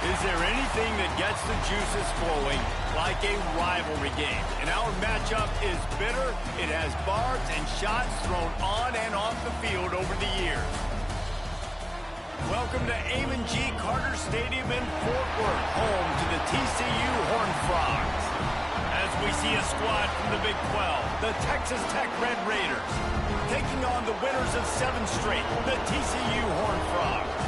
Is there anything that gets the juices flowing like a rivalry game? And our matchup is bitter. It has barbs and shots thrown on and off the field over the years. Welcome to Amon G. Carter Stadium in Fort Worth, home to the TCU Horned Frogs. As we see a squad from the Big 12, the Texas Tech Red Raiders, taking on the winners of 7 straight, the TCU Horned Frogs.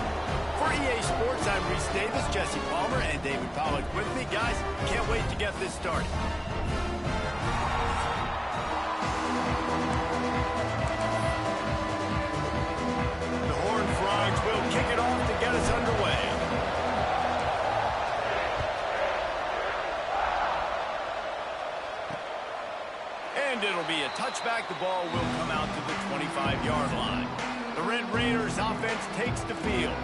For EA Sports, I'm Reese Davis, Jesse Palmer, and David Pollack with me. Guys, can't wait to get this started. The Horned Frogs will kick it off to get us underway. And it'll be a touchback. The ball will come out to the 25-yard line. The Red Raiders offense takes the field.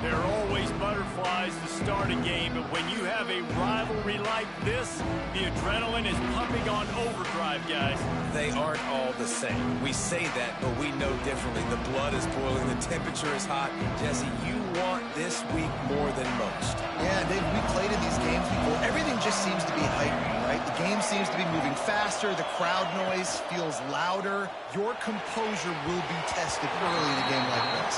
There are always butterflies to start a game, but when you have a rivalry like this, the adrenaline is pumping on overdrive, guys. They aren't all the same. We say that, but we know differently. The blood is boiling, the temperature is hot. Jesse, you want this week more than most. Yeah, Dave, we played in these games before. Everything just seems to be heightened, right? The game seems to be moving faster. The crowd noise feels louder. Your composure will be tested early in a game like this.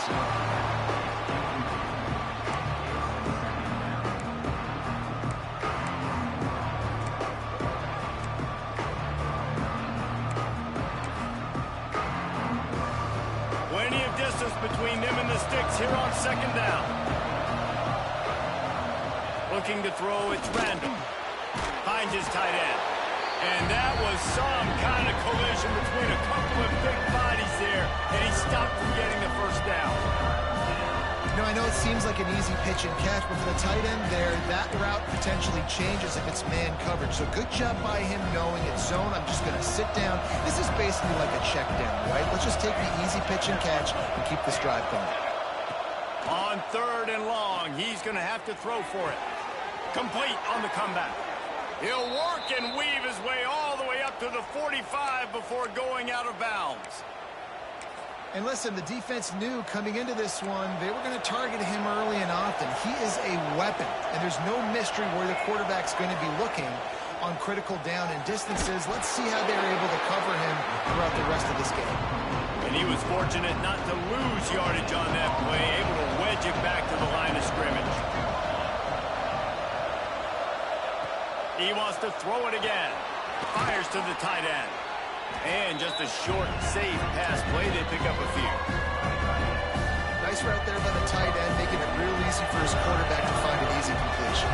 Between them and the sticks here on second down. Looking to throw, it's random. Finds his tight end. And that was some kind of collision between a couple of big bodies there, and he stopped from getting the first down. You know, I know it seems like an easy pitch and catch, but for the tight end there, that route potentially changes if it's man coverage. So good job by him knowing it's zone. I'm just going to sit down. This is basically like a check down, right? Let's just take the easy pitch and catch and keep this drive going. On 3rd and long, he's going to have to throw for it. Complete on the comeback. He'll work and weave his way all the way up to the 45 before going out of bounds. And listen, the defense knew coming into this one, they were going to target him early and often. He is a weapon, and there's no mystery where the quarterback's going to be looking on critical down and distances. Let's see how they're able to cover him throughout the rest of this game. And he was fortunate not to lose yardage on that play, able to wedge it back to the line of scrimmage. He wants to throw it again. Fires to the tight end. And just a short, safe pass play. They pick up a few. Nice route there by the tight end, making it real easy for his quarterback to find an easy completion.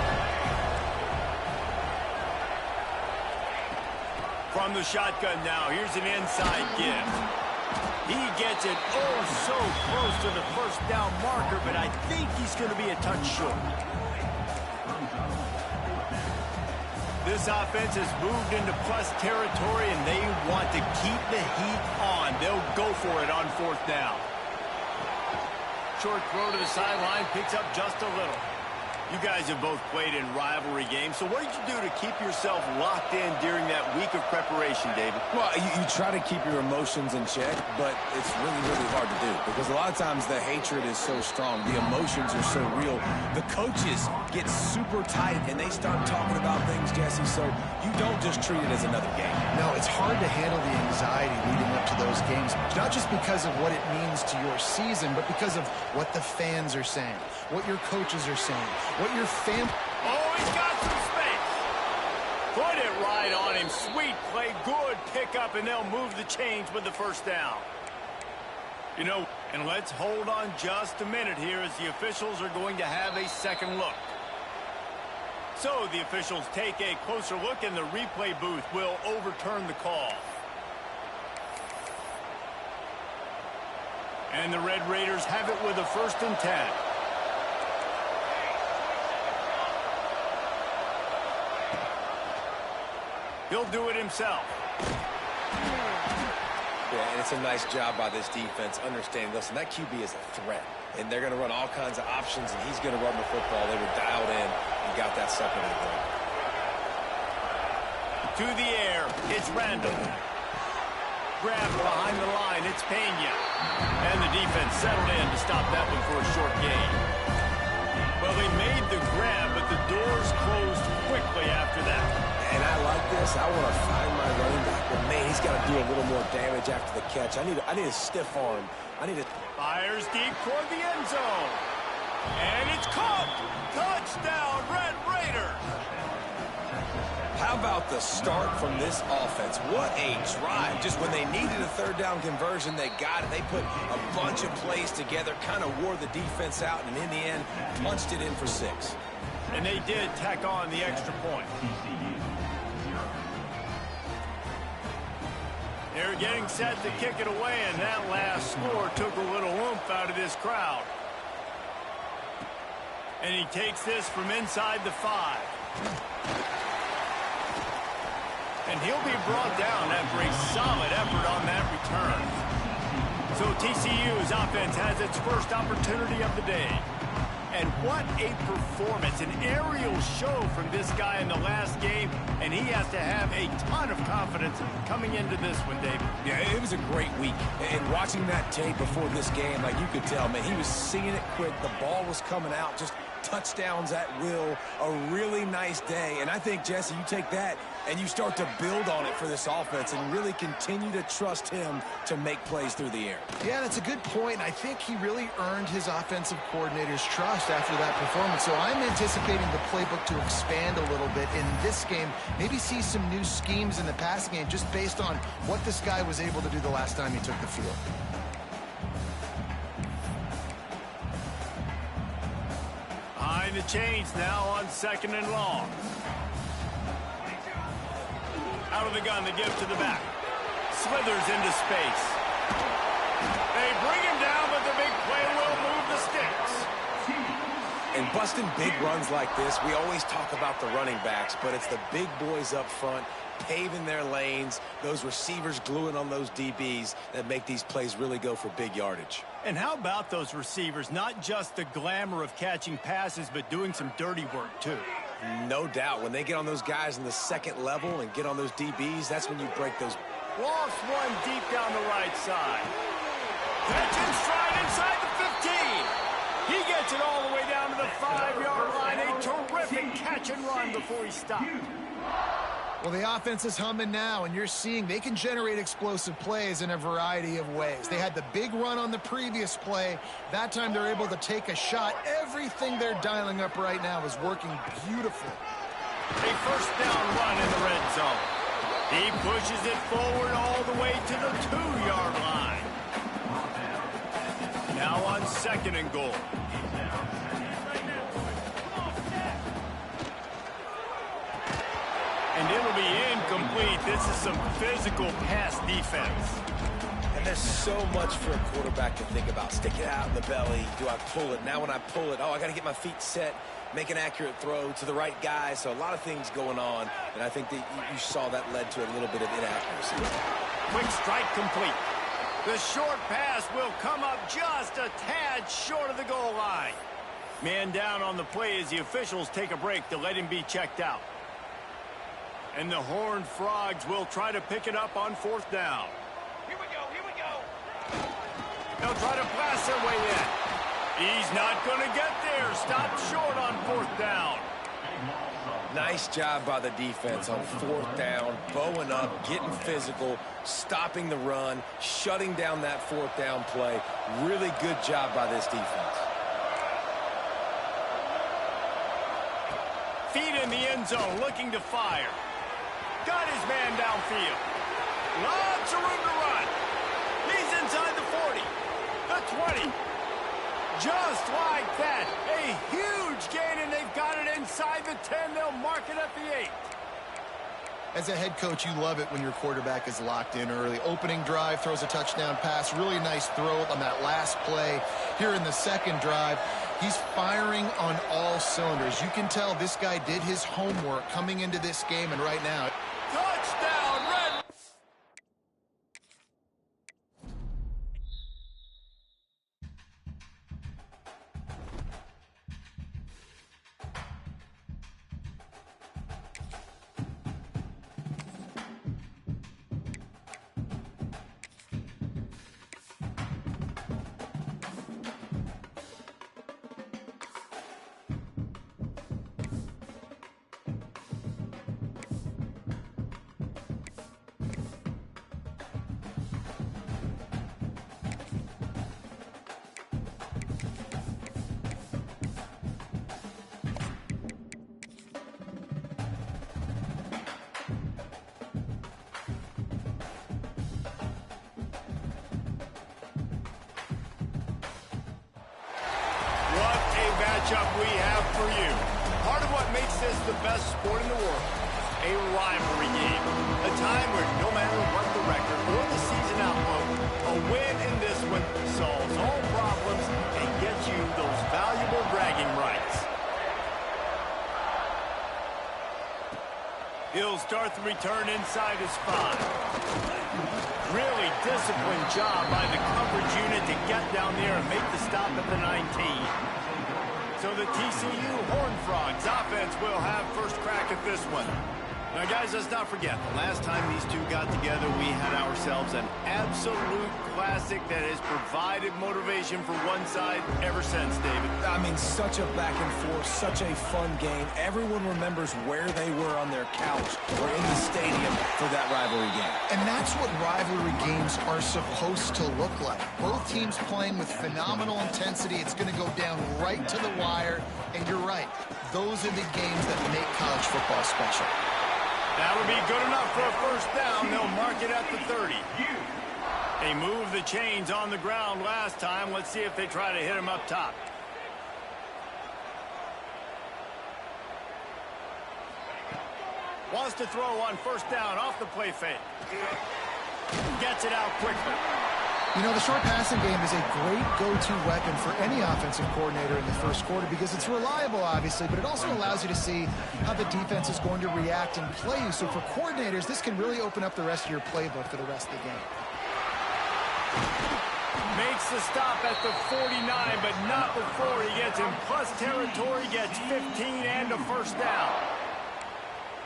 From the shotgun now, here's an inside give. He gets it oh so close to the first down marker, but I think he's going to be a touch short. This offense has moved into plus territory, and they want to keep the heat on. They'll go for it on 4th down. Short throw to the sideline, picks up just a little. You guys have both played in rivalry games, so what did you do to keep yourself locked in during that week of preparation, David? Well, you try to keep your emotions in check, but it's really, really hard to do because a lot of times the hatred is so strong. The emotions are so real. The coaches get super tight, and they start talking about things, Jesse, so you don't just treat it as another game. No, it's hard to handle the anxiety leading up to those games, not just because of what it means to your season, but because of what the fans are saying, what your coaches are saying, what your family... Oh, he's got some space. Put it right on him. Sweet play, good pickup, and they'll move the chains with the first down. You know, and let's hold on just a minute here as the officials are going to have a second look. So the officials take a closer look, and the replay booth will overturn the call. And the Red Raiders have it with a 1st and 10. He'll do it himself. Yeah, and it's a nice job by this defense understanding, listen, that QB is a threat. And they're going to run all kinds of options, and he's going to run the football. They were dialed in and got that second and goal. To the air, it's Randall. Grabbed behind the line, it's Pena. And the defense settled in to stop that one for a short gain. Well, they made the grab, but the doors closed quickly after that. And I like this. I want to find my running back, but man, he's got to do a little more damage after the catch. I need a stiff arm. I need a... Fires deep toward the end zone. And it's caught. Touchdown, Red Raiders. How about the start from this offense? What a drive. Just when they needed a third down conversion, they got it. They put a bunch of plays together, kind of wore the defense out, and in the end, punched it in for 6. And they did tack on the extra point. They're getting set to kick it away, and that last score took a little oomph out of this crowd. And he takes this from inside the 5. And he'll be brought down after a solid effort on that return. So TCU's offense has its first opportunity of the day. And what a performance, an aerial show from this guy in the last game, and he has to have a ton of confidence coming into this one, David. Yeah, it was a great week. And watching that tape before this game, like you could tell, man, he was seeing it quick. The ball was coming out, just touchdowns at will. A really nice day. And I think, Jesse, you take that and you start to build on it for this offense and really continue to trust him to make plays through the air. Yeah, that's a good point. I think he really earned his offensive coordinator's trust after that performance. So I'm anticipating the playbook to expand a little bit in this game, maybe see some new schemes in the passing game just based on what this guy was able to do the last time he took the field. Behind the chains now on 2nd and long. Out of the gun, they give to the back. Slithers into space. They bring him down, but the big play will move the sticks. And busting big runs like this, we always talk about the running backs, but it's the big boys up front, paving their lanes, those receivers gluing on those DBs that make these plays really go for big yardage. And how about those receivers? Not just the glamour of catching passes, but doing some dirty work, too. No doubt. When they get on those guys in the second level and get on those DBs, that's when you break those. Lost one deep down the right side. Catch and stride inside the 15. He gets it all the way down to the 5-yard line. A terrific catch and run before he stopped. Well, the offense is humming now, and you're seeing they can generate explosive plays in a variety of ways. They had the big run on the previous play. That time they're able to take a shot. Everything they're dialing up right now is working beautifully. A first down run in the red zone. He pushes it forward all the way to the 2-yard line. Now on 2nd and goal. And it'll be incomplete. This is some physical pass defense. And there's so much for a quarterback to think about. Stick it out in the belly. Do I pull it? Now when I pull it, I got to get my feet set, make an accurate throw to the right guy. So a lot of things going on. And I think that you saw that led to a little bit of inaccuracy. Quick strike complete. The short pass will come up just a tad short of the goal line. Man down on the play as the officials take a break to let him be checked out. And the Horned Frogs will try to pick it up on 4th down. Here we go. They'll try to blast their way in. He's not going to get there. Stopped short on 4th down. Nice job by the defense on 4th down, bowing up, getting physical, stopping the run, shutting down that 4th down play. Really good job by this defense. Feet in the end zone, looking to fire. Got his man downfield. Lots of room to run. He's inside the 40, the 20. Just like that, a huge gain, and they've got it inside the 10. They'll mark it at the 8. As a head coach, you love it when your quarterback is locked in early. Opening drive, throws a touchdown pass. Really nice throw on that last play. Here in the second drive, he's firing on all cylinders. You can tell this guy did his homework coming into this game, and right now... Touchdown, Red! matchup we have for you. Part of what makes this the best sport in the world, a rivalry game. A time where no matter what the record or the season outlook, a win in this one solves all problems and gets you those valuable bragging rights. He'll start the return inside his 5. Really disciplined job by the coverage unit to get down there and make the stop at the 19. So the TCU Horned Frogs offense will have first crack at this one. Now, guys, let's not forget, the last time these two got together, we had ourselves an absolute classic that has provided motivation for one side ever since, David. I mean, such a back and forth, such a fun game. Everyone remembers where they were on their couch or in the stadium for that rivalry game. And that's what rivalry games are supposed to look like. Both teams playing with phenomenal intensity. It's going to go down right to the wire. And you're right, those are the games that make college football special. That'll be good enough for a first down. They'll mark it at the 30. They moved the chains on the ground last time. Let's see if they try to hit him up top. Wants to throw on first down off the play fake. Gets it out quickly. You know, the short passing game is a great go-to weapon for any offensive coordinator in the first quarter because it's reliable, obviously, but it also allows you to see how the defense is going to react and play you. So for coordinators, this can really open up the rest of your playbook for the rest of the game. Makes the stop at the 49, but not before he gets in plus territory, gets 15 and a first down.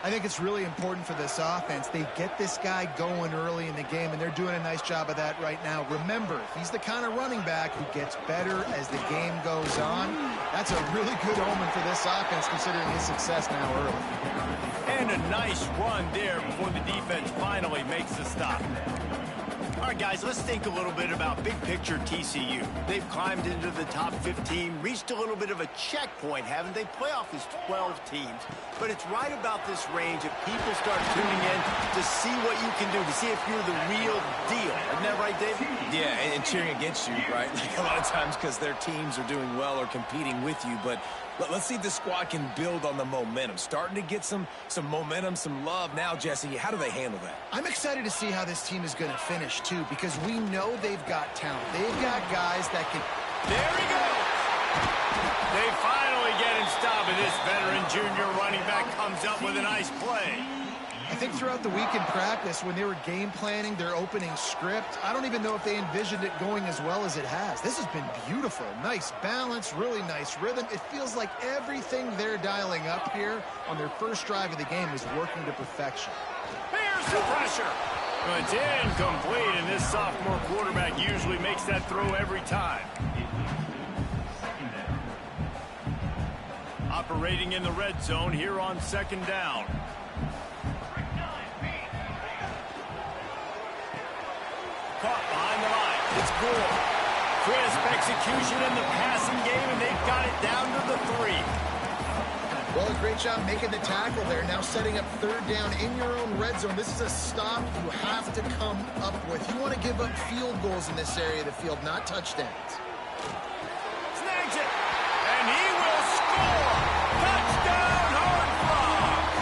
I think it's really important for this offense. They get this guy going early in the game, and they're doing a nice job of that right now. Remember, he's the kind of running back who gets better as the game goes on. That's a really good omen for this offense, considering his success now early. And a nice run there before the defense finally makes the stop. All right, guys, let's think a little bit about big picture TCU. They've climbed into the top 15, reached a little bit of a checkpoint, haven't they? Playoff is 12 teams. But it's right about this range if people start tuning in to see what you can do, to see if you're the real deal. Isn't that right, David? Yeah, and cheering against you, right? Like a lot of times because their teams are doing well or competing with you. But let's see if the squad can build on the momentum. Starting to get some momentum, some love. Now, Jesse, how do they handle that? I'm excited to see how this team is going to finish, too, because we know they've got talent. They've got guys that can... There he goes! They finally get him stopped, and this veteran junior running back comes up with a nice play. I think throughout the week in practice, when they were game planning their opening script, I don't even know if they envisioned it going as well as it has. This has been beautiful. Nice balance, really nice rhythm. It feels like everything they're dialing up here on their first drive of the game is working to perfection. Here's the pressure. But it's incomplete, and this sophomore quarterback usually makes that throw every time. Operating in the red zone here on second down. Caught behind the line. It's Gore. Crisp execution in the passing game, and they've got it down to the 3. Well, a great job making the tackle there. Now setting up third down in your own red zone. This is a stop you have to come up with. You want to give up field goals in this area of the field, not touchdowns. Snags it, and he will score. Touchdown, Horned Frogs.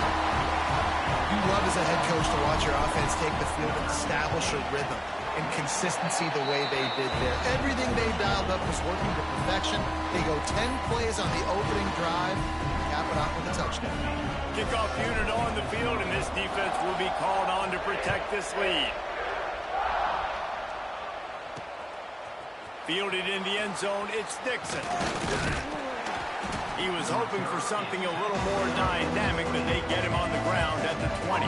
You love as a head coach to watch your offense take the field and establish a rhythm and consistency the way they did there. Everything they dialed up was working to perfection. They go 10 plays on the opening drive. Cap it off with a touchdown. Kickoff unit on the field, and this defense will be called on to protect this lead. Fielded in the end zone, it's Dixon. He was hoping for something a little more dynamic, but they get him on the ground at the 20.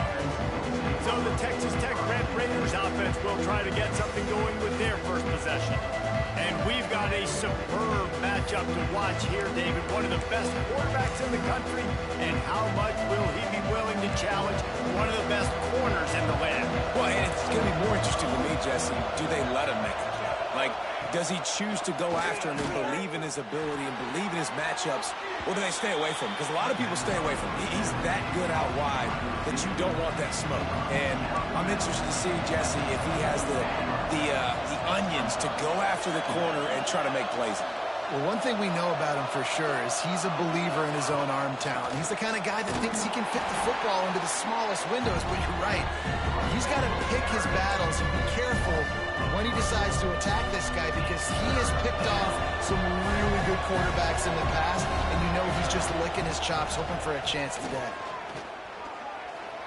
So the Texas Tech Red Raiders offense will try to get something going with their first possession. And we've got a superb matchup to watch here, David. One of the best quarterbacks in the country. And how much will he be willing to challenge one of the best corners in the land? Well, and it's going to be more interesting to me, Jesse. Do they let him make the play? Like, does he choose to go after him and believe in his ability and believe in his matchups, or do they stay away from him? Because a lot of people stay away from him. He's that good out wide that you don't want that smoke. And I'm interested to see, Jesse, if he has the onions to go after the corner and try to make plays. Well, one thing we know about him for sure is he's a believer in his own arm talent. He's the kind of guy that thinks he can fit the football into the smallest windows, but you're right. He's got to pick his battles and be careful when he decides to attack this guy because he has picked off some really good quarterbacks in the past, and you know he's just licking his chops, hoping for a chance today.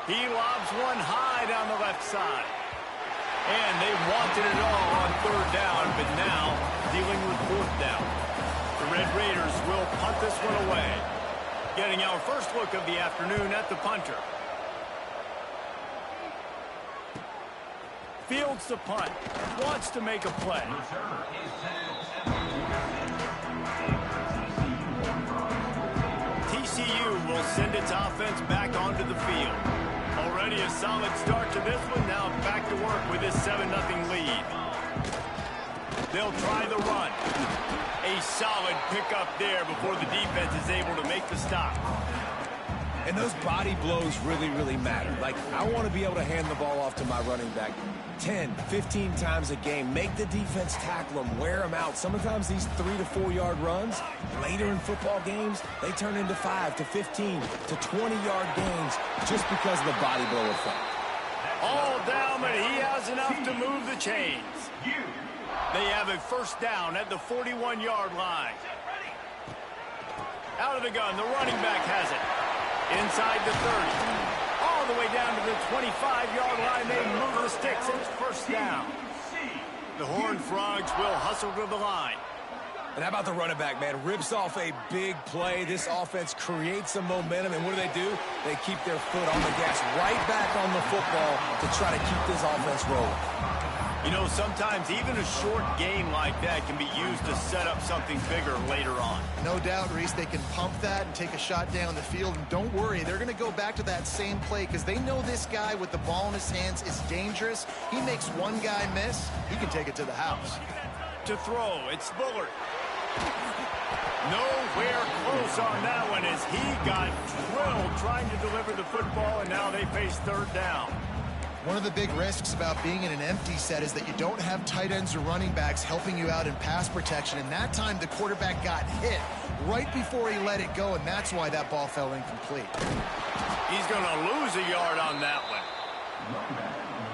He lobs one high down the left side. And they wanted it all on third down, but now dealing with fourth down. The Red Raiders will punt this one away. Getting our first look of the afternoon at the punter. Fields the punt. Wants to make a play. TCU will send its offense back onto the field. Already a solid start to this one. Now back to work with this 7-0 lead. They'll try the run. A solid pickup there before the defense is able to make the stop. And those body blows really, really matter. Like, I want to be able to hand the ball off to my running back 10, 15 times a game. Make the defense tackle them, wear them out. Sometimes these 3 to 4 yard runs, later in football games, they turn into 5 to 15 to 20 yard gains just because of the body blow effect. All down, but he has enough to move the chains. They have a first down at the 41-yard line. Out of the gun, the running back has it. Inside the 30. All the way down to the 25-yard line. They move the sticks. It's first down. The Horned Frogs will hustle to the line. And how about the running back, man? Rips off a big play. This offense creates some momentum. And what do? They keep their foot on the gas, right back on the football to try to keep this offense rolling. You know, sometimes even a short game like that can be used to set up something bigger later on. No doubt, Reese, they can pump that and take a shot down the field. And don't worry, they're going to go back to that same play because they know this guy with the ball in his hands is dangerous. He makes one guy miss, he can take it to the house. To throw, it's Bullard. Nowhere close on that one as he got drilled trying to deliver the football, and now they face third down. One of the big risks about being in an empty set is that you don't have tight ends or running backs helping you out in pass protection. And that time the quarterback got hit right before he let it go, and that's why that ball fell incomplete. He's going to lose a yard on that one.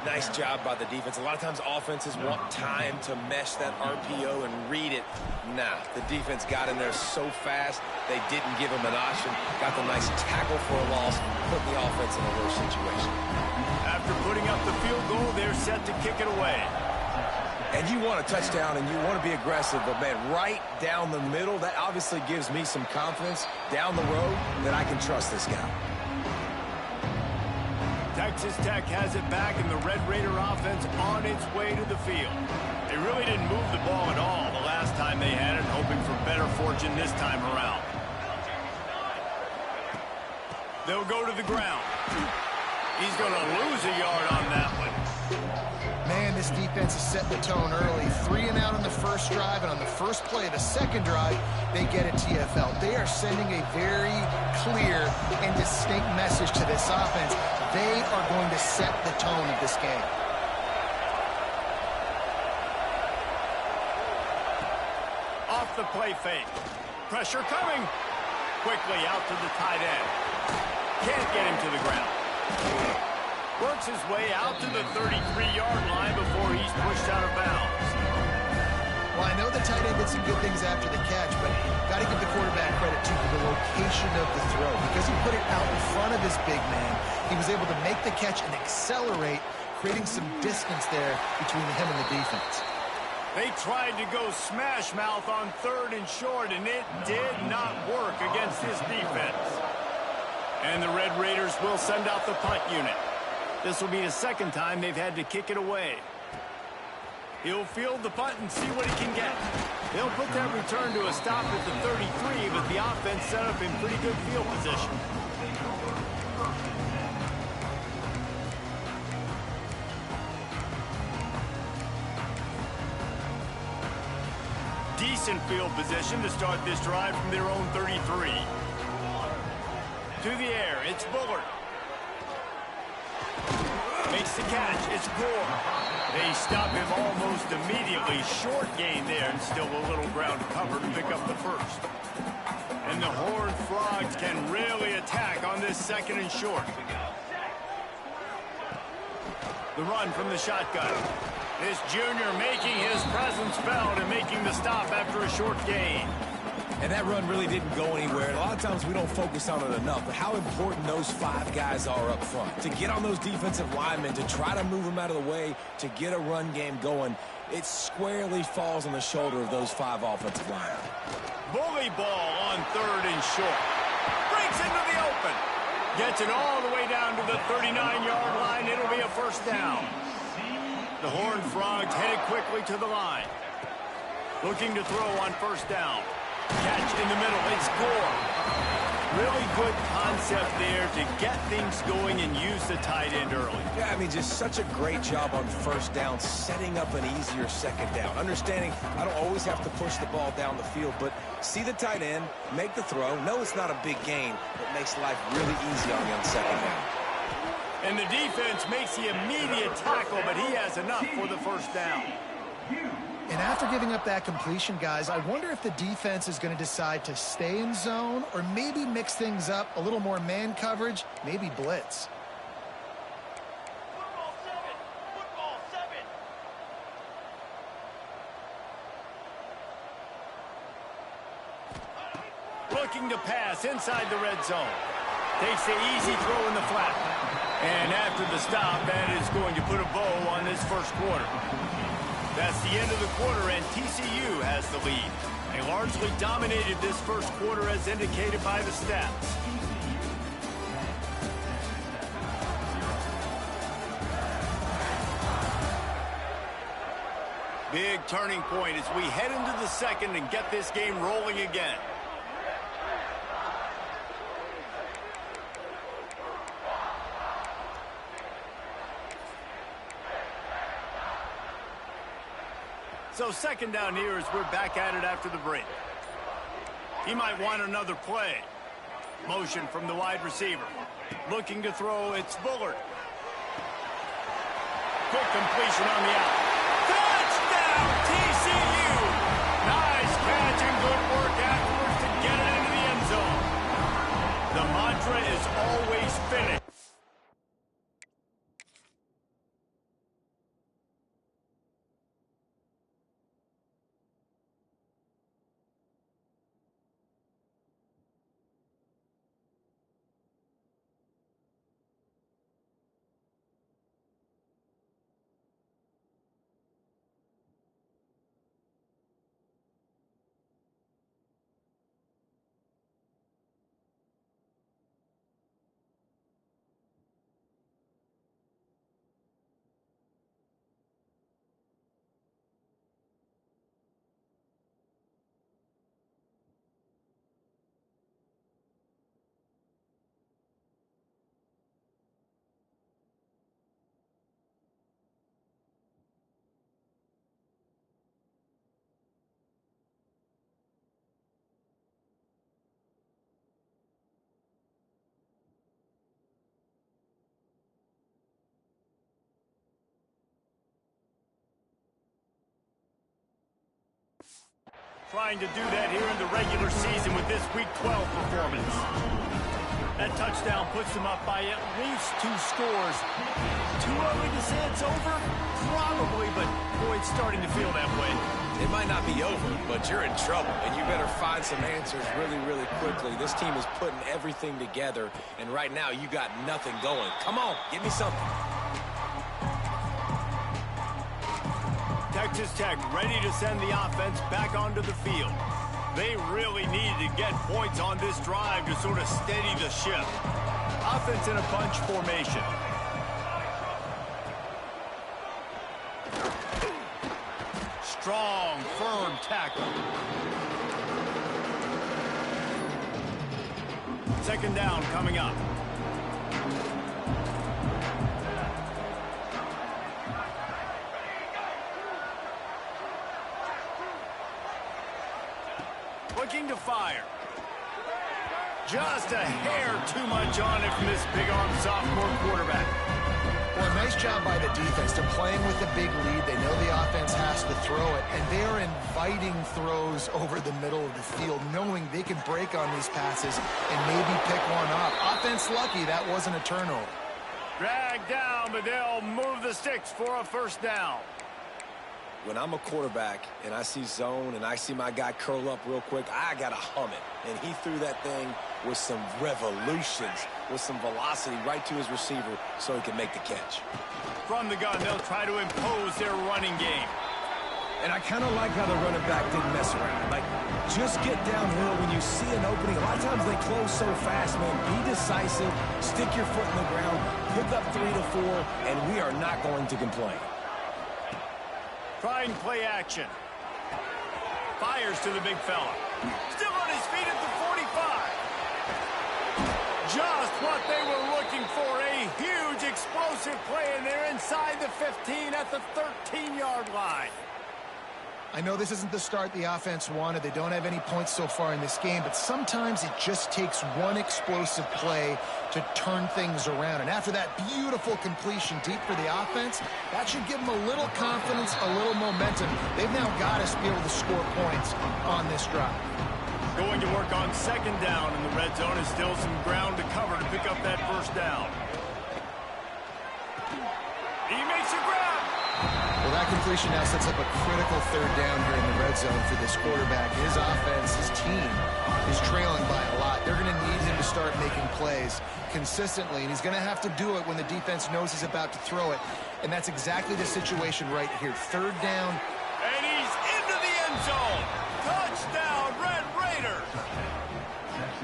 Nice job by the defense. A lot of times offenses want time to mesh that RPO and read it. Nah, the defense got in there so fast, they didn't give him an option. Got the nice tackle for a loss, put the offense in a worse situation. After putting up the field goal, they're set to kick it away. And you want a touchdown and you want to be aggressive, but man, right down the middle, that obviously gives me some confidence down the road that I can trust this guy. Texas Tech has it back, and the Red Raider offense on its way to the field. They really didn't move the ball at all the last time they had it, hoping for better fortune this time around. They'll go to the ground. He's going to lose a yard on that one. Man, this defense has set the tone early. 3 and out on the first drive, and on the first play of the second drive, they get a TFL. They are sending a very clear and distinct message to this offense. They are going to set the tone of this game. Off the play fake. Pressure coming. Quickly out to the tight end. Can't get him to the ground. Works his way out to the 33-yard line before he's pushed out of bounds. Well, I know the tight end did some good things after the catch, but got to give the quarterback credit, too, for the location of the throw. Because he put it out in front of his big man, he was able to make the catch and accelerate, creating some distance there between him and the defense. They tried to go smash mouth on 3rd and short, and it did not work against this defense. And the Red Raiders will send out the punt unit. This will be the second time they've had to kick it away. He'll field the punt and see what he can get. They'll put that return to a stop at the 33, but the offense set up in pretty good field position. Decent field position to start this drive from their own 33. To the air, it's Bullard. Makes makes a catch. It's Gore. They stop him almost immediately. Short gain there, and still a little ground cover to pick up the first. And the Horned Frogs can really attack on this second and short. The run from the shotgun. This junior making his presence felt and making the stop after a short gain. And that run really didn't go anywhere. And a lot of times we don't focus on it enough, but how important those 5 guys are up front. To get on those defensive linemen, to try to move them out of the way, to get a run game going, it squarely falls on the shoulder of those 5 offensive linemen. Bully ball on 3rd and short. Breaks into the open. Gets it all the way down to the 39-yard line. It'll be a first down. The Horned Frogs headed quickly to the line. Looking to throw on first down. Catch in the middle. It's Gore. Really good concept there to get things going and use the tight end early. Yeah, I mean, just such a great job on first down, setting up an easier second down. Understanding I don't always have to push the ball down the field, but see the tight end, make the throw. No, it's not a big gain, but makes life really easy on you on second down. And the defense makes the immediate tackle, but he has enough for the first down. And after giving up that completion, guys, I wonder if the defense is going to decide to stay in zone or maybe mix things up, a little more man coverage, maybe blitz. Looking to pass inside the red zone. Takes the easy throw in the flat. And after the stop, that is going to put a bow on this first quarter. That's the end of the quarter, and TCU has the lead. They largely dominated this first quarter as indicated by the stats. Big turning point as we head into the second and get this game rolling again. So second down here as we're back at it after the break. He might want another play. Motion from the wide receiver. Looking to throw, it's Bullard. Quick completion on the out. Touchdown, TCU! Nice catch and good work afterwards to get it into the end zone. The mantra is always finish. Trying to do that here in the regular season with this Week 12 performance. That touchdown puts them up by at least 2 scores. Too early to say it's over? Probably, but boy, it's starting to feel that way. It might not be over, but you're in trouble, and you better find some answers really, really quickly. This team is putting everything together, and right now you got nothing going. Come on, give me something. Texas Tech ready to send the offense back onto the field. They really needed to get points on this drive to sort of steady the ship. Offense in a bunch formation. Strong, firm tackle. Second down coming up. Looking to fire. Just a hair too much on it from this big-arm sophomore quarterback. Well, nice Nice job by the defense. They're playing with a big lead. They know the offense has to throw it, and they are inviting throws over the middle of the field, knowing they can break on these passes and maybe pick one up. Offense lucky that wasn't a turnover. Drag down, but they'll move the sticks for a first down. When I'm a quarterback and I see zone and I see my guy curl up real quick, I got to hum it. And he threw that thing with some revolutions, with some velocity right to his receiver so he could make the catch. From the gun, they'll try to impose their running game. And I kind of like how the running back didn't mess around. Like, just get downhill when you see an opening. A lot of times they close so fast, man. Be decisive, stick your foot in the ground, pick up 3 to 4, and we are not going to complain. Trying play action. Fires to the big fella. Still on his feet at the 45. Just what they were looking for. A huge explosive play, and they're inside the 15 at the 13-yard line. I know this isn't the start the offense wanted. They don't have any points so far in this game, but sometimes it just takes one explosive play to turn things around. And after that beautiful completion deep for the offense, that should give them a little confidence, a little momentum. They've now got to be able to score points on this drive. Going to work on second down in the red zone. Is still some ground to cover to pick up that first down. He makes a grab. Well, that completion now sets up a critical third down here in the red zone for this quarterback. His offense, his team, is trailing by a lot. They're going to need him to start making plays consistently, and he's going to have to do it when the defense knows he's about to throw it. And that's exactly the situation right here. Third down. And he's into the end zone. Touchdown, Red Raiders.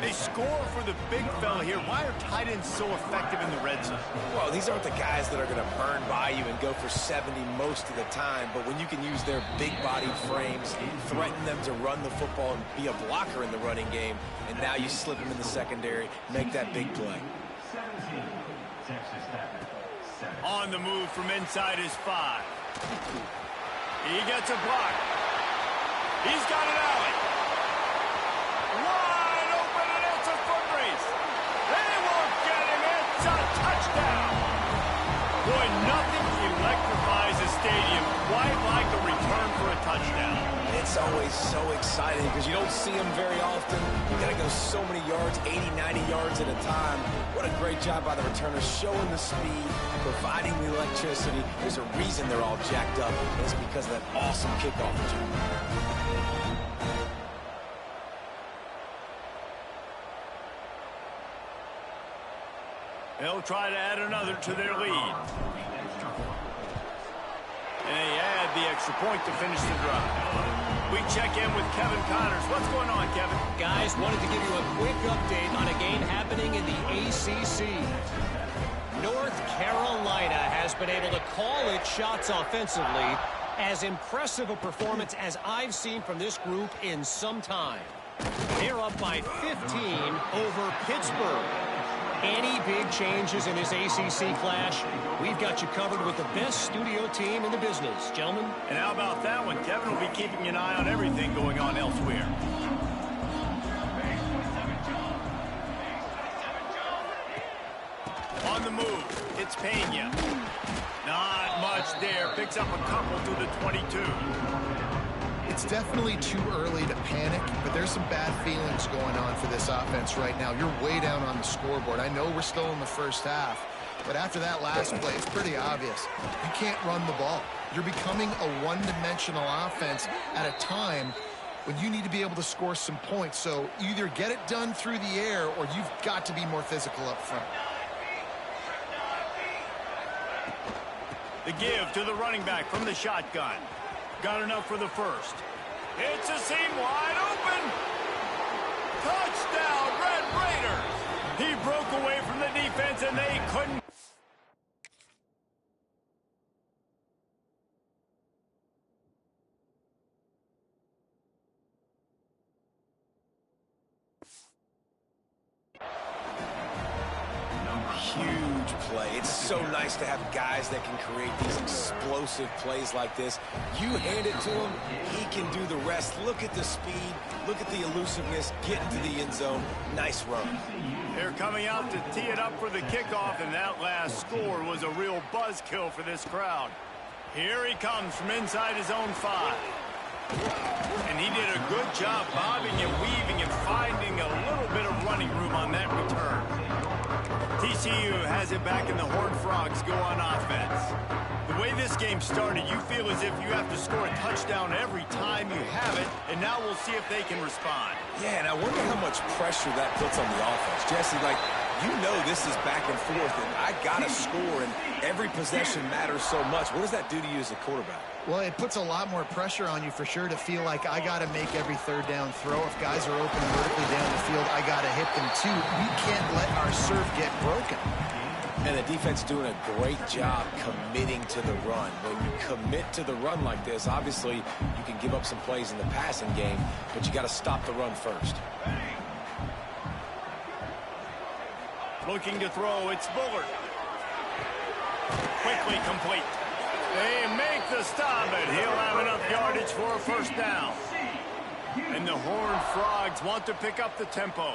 They score for the big fella here. Why are tight ends so effective in the red zone? Well, these aren't the guys that are going to burn by you and go for 70 most of the time, but when you can use their big-bodied frames, threaten them to run the football and be a blocker in the running game, and now you slip them in the secondary, make that big play. On the move from inside his 5. He gets a block. He's got an alley. Wide open, and it's a foot race. They won't get him. It's a touchdown. Boy, nothing electrifies a stadium quite like a return for a touchdown. It's always so exciting because you don't see them very often. You got to go so many yards, 80, 90 yards at a time. What a great job by the returners, showing the speed, providing the electricity. There's a reason they're all jacked up, and it's because of that awesome kickoff return. They'll try to add another to their lead. And they add the extra point to finish the drive. We check in with Kevin Connors. What's going on, Kevin? Guys, wanted to give you a quick update on a game happening in the ACC. North Carolina has been able to call its shots offensively. As impressive a performance as I've seen from this group in some time. They're up by 15 over Pittsburgh. Any big changes in this ACC clash, we've got you covered with the best studio team in the business, gentlemen. And how about that one? Kevin will be keeping an eye on everything going on elsewhere. On the move, it's Pena. Not much there. Picks up a couple to the 22. It's definitely too early to panic, but there's some bad feelings going on for this offense right now. You're way down on the scoreboard. I know we're still in the first half, but after that last play, it's pretty obvious. You can't run the ball. You're becoming a one-dimensional offense at a time when you need to be able to score some points. So either get it done through the air or you've got to be more physical up front. The give to the running back from the shotgun. Got enough for the first. It's a seam wide open. Touchdown, Red Raiders. He broke away from the defense and they couldn't. Huge play. It's so nice to have guys that can create these explosive plays like this. You hand it to him, he can do the rest. Look at the speed, look at the elusiveness, get into the end zone. Nice run. They're coming out to tee it up for the kickoff, and that last score was a real buzzkill for this crowd. Here he comes from inside his own 5. And he did a good job bobbing and weaving and finding a little bit of running room on that return. TCU has it back, and the Horned Frogs go on offense. The way this game started, you feel as if you have to score a touchdown every time you have it, and now we'll see if they can respond. Yeah, and I wonder how much pressure that puts on the offense. Jesse, like, you know this is back and forth, and I got to score, and every possession matters so much. What does that do to you as a quarterback? Well, it puts a lot more pressure on you for sure to feel like I got to make every third down throw. If guys are open vertically down the field, I got to hit them too. We can't let our serve get broken. And the defense doing a great job committing to the run. When you commit to the run like this, obviously you can give up some plays in the passing game, but you got to stop the run first. Looking to throw, it's Bullard. Quickly complete. They make the stop, and he'll have enough yardage for a first down. And the Horned Frogs want to pick up the tempo.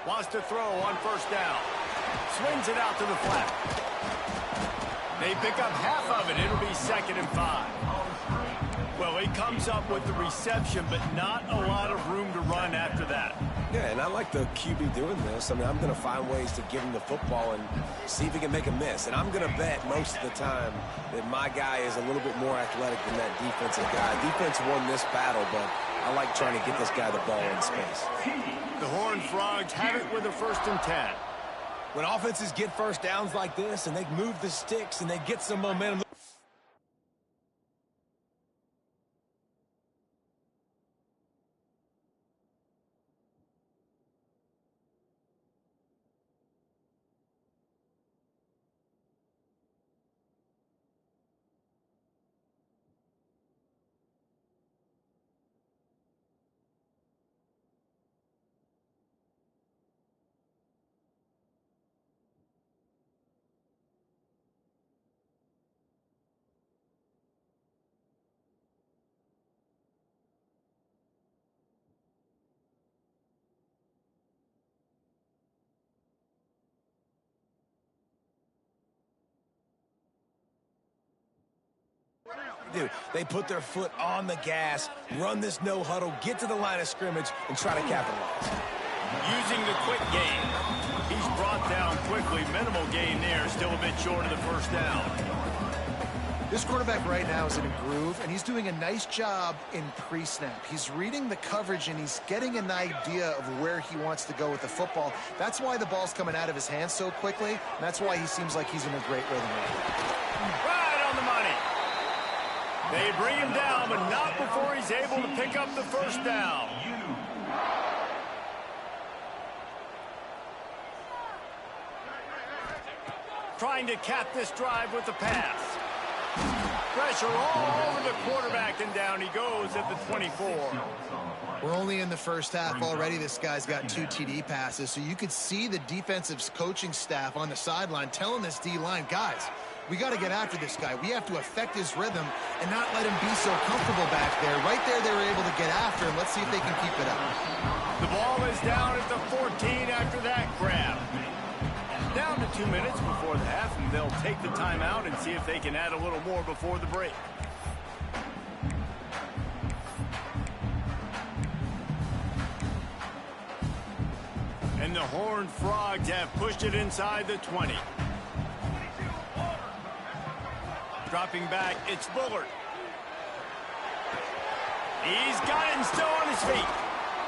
Wants to throw on first down. Swings it out to the flat. They pick up half of it. It'll be 2nd and 5. Well, he comes up with the reception, but not a lot of room to run after that. Yeah, and I like the QB doing this. I mean, I'm going to find ways to give him the football and see if he can make a miss. And I'm going to bet most of the time that my guy is a little bit more athletic than that defensive guy. Defense won this battle, but I like trying to get this guy the ball in space. The Horned Frogs have it with a 1st and 10. When offenses get first downs like this and they move the sticks and they get some momentum. They put their foot on the gas, run this no huddle, get to the line of scrimmage, and try to capitalize. Using the quick game. He's brought down quickly. Minimal gain there. Still a bit short of the first down. This quarterback right now is in a groove, and he's doing a nice job in pre-snap. He's reading the coverage, and he's getting an idea of where he wants to go with the football. That's why the ball's coming out of his hands so quickly, and that's why he seems like he's in a great rhythm right now. Right on the money. They bring him down, but not before he's able to pick up the first down. Trying to cap this drive with the pass. Pressure all over the quarterback, and down he goes at the 24. We're only in the first half already. This guy's got 2 TD passes, so you could see the defensive coaching staff on the sideline telling this D-line, guys, we got to get after this guy. We have to affect his rhythm and not let him be so comfortable back there. Right there, they were able to get after him. Let's see if they can keep it up. The ball is down at the 14 after that grab. Down to 2 minutes before the half, and they'll take the timeout and see if they can add a little more before the break. And the Horned Frogs have pushed it inside the 20. Dropping back, it's Bullard. He's got it and still on his feet.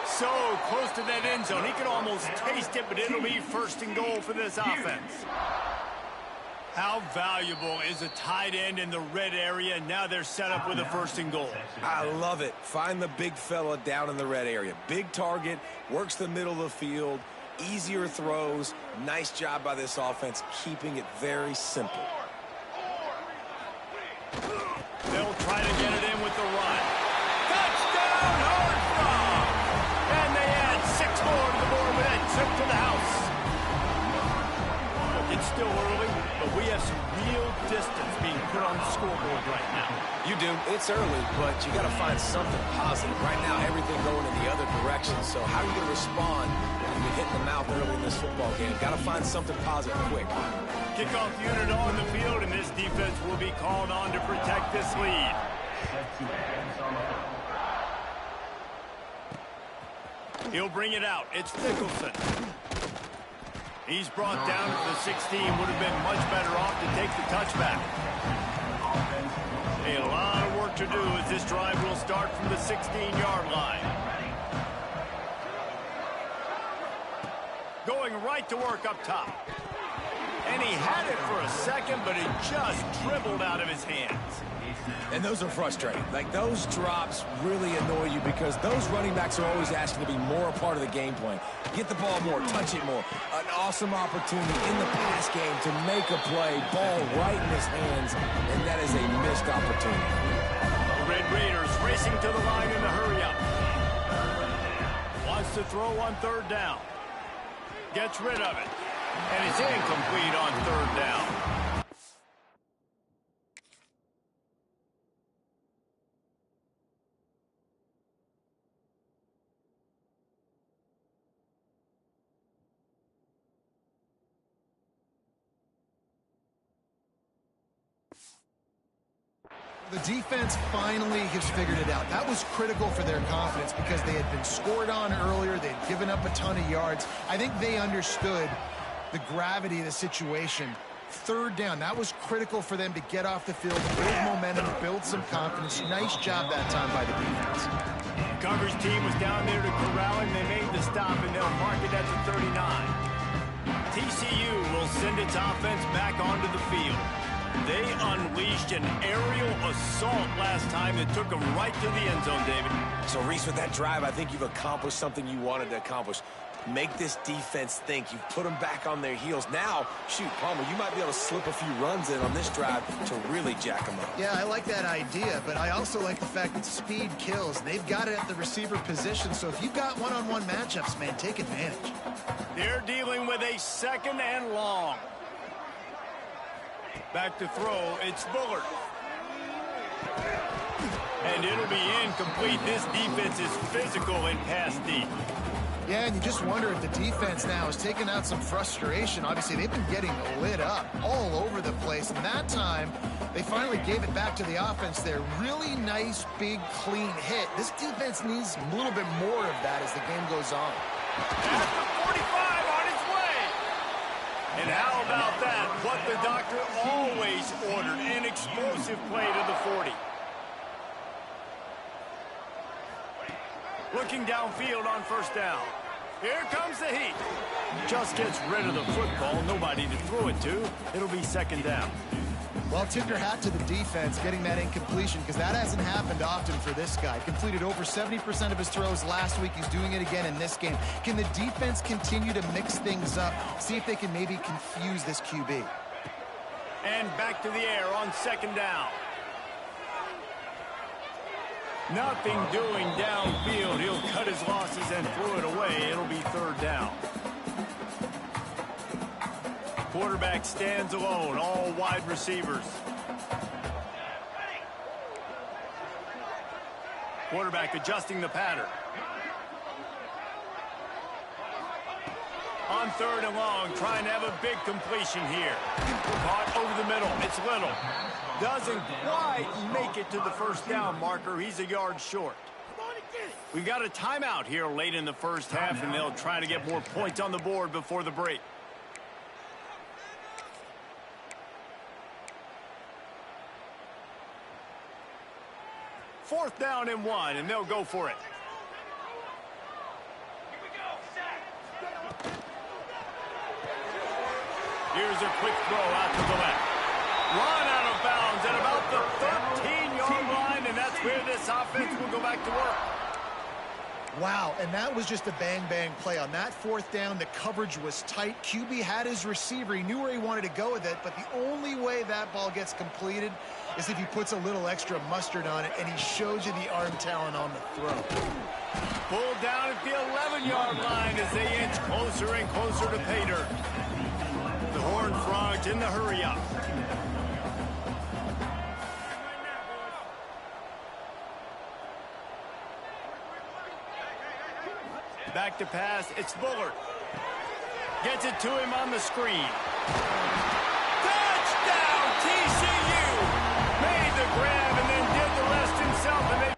So close to that end zone. He can almost taste it, but it'll be 1st and goal for this offense. How valuable is a tight end in the red area? Now they're set up with a 1st and goal. I love it. Find the big fella down in the red area. Big target, works the middle of the field, easier throws. Nice job by this offense, keeping it very simple. They'll try to get it in with the run. Touchdown, Horned Frogs! And they add 6 more to the board with that trip to the house. Look, it's still early. but we have some real distance being put on the scoreboard right now. You do. It's early, but you got to find something positive. Right now, everything going in the other direction. So how are you going to respond when you get hit in the mouth early in this football game? Got to find something positive quick. Kickoff unit on the field, and this defense will be called on to protect this lead. He'll bring it out. It's Nicholson. He's brought down to the 16. Would have been much better off to take the touchback. A lot of work to do as this drive will start from the 16-yard line. Going right to work up top. And he had it for a second, but it just dribbled out of his hands. And those are frustrating. Like, those drops really annoy you because those running backs are always asking to be more a part of the game plan. Get the ball more, touch it more. An awesome opportunity in the pass game to make a play, ball right in his hands, and that is a missed opportunity. The Red Raiders racing to the line in the hurry-up. Wants to throw on third down. Gets rid of it. And it's incomplete on third down. The defense finally has figured it out. That was critical for their confidence because they had been scored on earlier. They'd given up a ton of yards. I think they understood the gravity of the situation. Third down, that was critical for them to get off the field, build momentum, build some confidence. Nice job that time by the defense. Coverage team was down there to corral him. They made the stop, and they'll mark it at the 39. TCU will send its offense back onto the field. They unleashed an aerial assault last time that took them right to the end zone, David. So, Reese, with that drive, I think you've accomplished something you wanted to accomplish. Make this defense think. You've put them back on their heels. Now, shoot, Palmer, you might be able to slip a few runs in on this drive to really jack them up. Yeah, I like that idea, but I also like the fact that speed kills. They've got it at the receiver position, so if you've got one-on-one matchups, man, take advantage. They're dealing with a second and long. Back to throw, it's Bullard. And it'll be incomplete. This defense is physical and pass deep. Yeah, and you just wonder if the defense now is taking out some frustration. Obviously, they've been getting lit up all over the place. And that time, they finally gave it back to the offense there. Really nice, big, clean hit. This defense needs a little bit more of that as the game goes on. At the 45 on its way. And how about that? What the doctor always ordered, an explosive play to the 40. Looking downfield on first down. Here comes the heat. Just gets rid of the football. Nobody to throw it to. It'll be second down. Well, tip your hat to the defense getting that incompletion because that hasn't happened often for this guy. Completed over 70% of his throws last week. He's doing it again in this game. Can the defense continue to mix things up? See if they can maybe confuse this QB. And back to the air on second down. Nothing doing downfield. He'll cut his losses and throw it away. It'll be third down. Quarterback stands alone, all wide receivers. Quarterback adjusting the pattern. On third and long, trying to have a big completion here. Caught over the middle. It's Little. Doesn't quite make it to the first down marker. He's a yard short. We've got a timeout here late in the first half, and they'll try to get more points on the board before the break. Fourth down and 1, and they'll go for it. Here's a quick throw out to the left. Run out of bounds at about the 13-yard line, and that's where this offense will go back to work. Wow, and that was just a bang-bang play. On that fourth down, the coverage was tight. QB had his receiver. He knew where he wanted to go with it, but the only way that ball gets completed is if he puts a little extra mustard on it, and he shows you the arm talent on the throw. Pulled down at the 11-yard line as they inch closer and closer to pay dirt. The Horned Frogs in the hurry-up. Back to pass. It's Bullard. Gets it to him on the screen. Touchdown, TCU! Made the grab and then did the rest himself. And they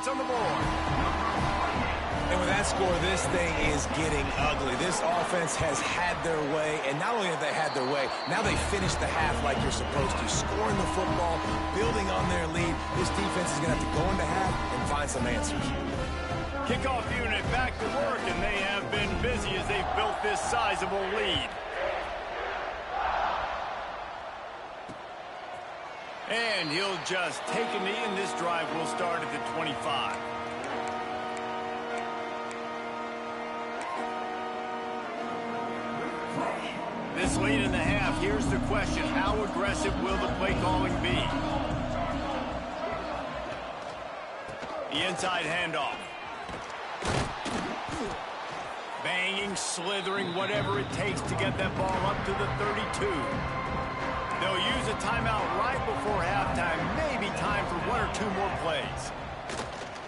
on the board. And with that score, this thing is getting ugly. This offense has had their way, and not only have they had their way, now they finish the half like you're supposed to, scoring the football, building on their lead. This defense is going to have to go into half and find some answers. Kickoff unit back to work, and they have been busy as they've built this sizable lead. And he'll just take a knee, and this drive will start at the 25. This lead in the half, here's the question. How aggressive will the play calling be? The inside handoff. Banging, slithering, whatever it takes to get that ball up to the 32. They'll use a timeout right before halftime. Maybe time for one or two more plays.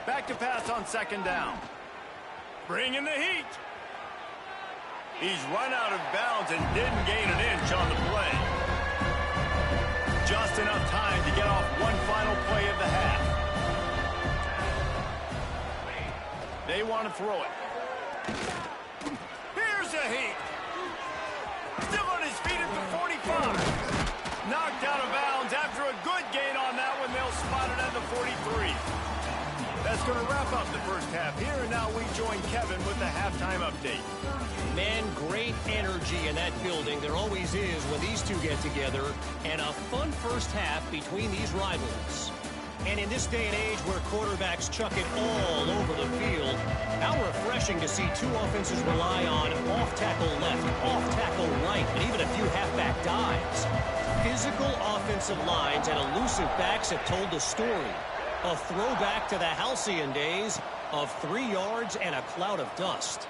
Back to pass on second down. Bring in the heat. He's run out of bounds and didn't gain an inch on the play. Just enough time to get off one final play of the half. They want to throw it. Here's the heat. Still on his feet at the 45. Knocked out of bounds after a good gain on that one. They'll spot it at the 43. That's going to wrap up the first half here, and now we join Kevin with the halftime update. Man, great energy in that building. There always is when these two get together, and a fun first half between these rivals. And in this day and age where quarterbacks chuck it all over the field, how refreshing to see two offenses rely on off-tackle left, off-tackle right, and even a few halfback dives. Physical offensive lines and elusive backs have told the story. A throwback to the halcyon days of 3 yards and a cloud of dust.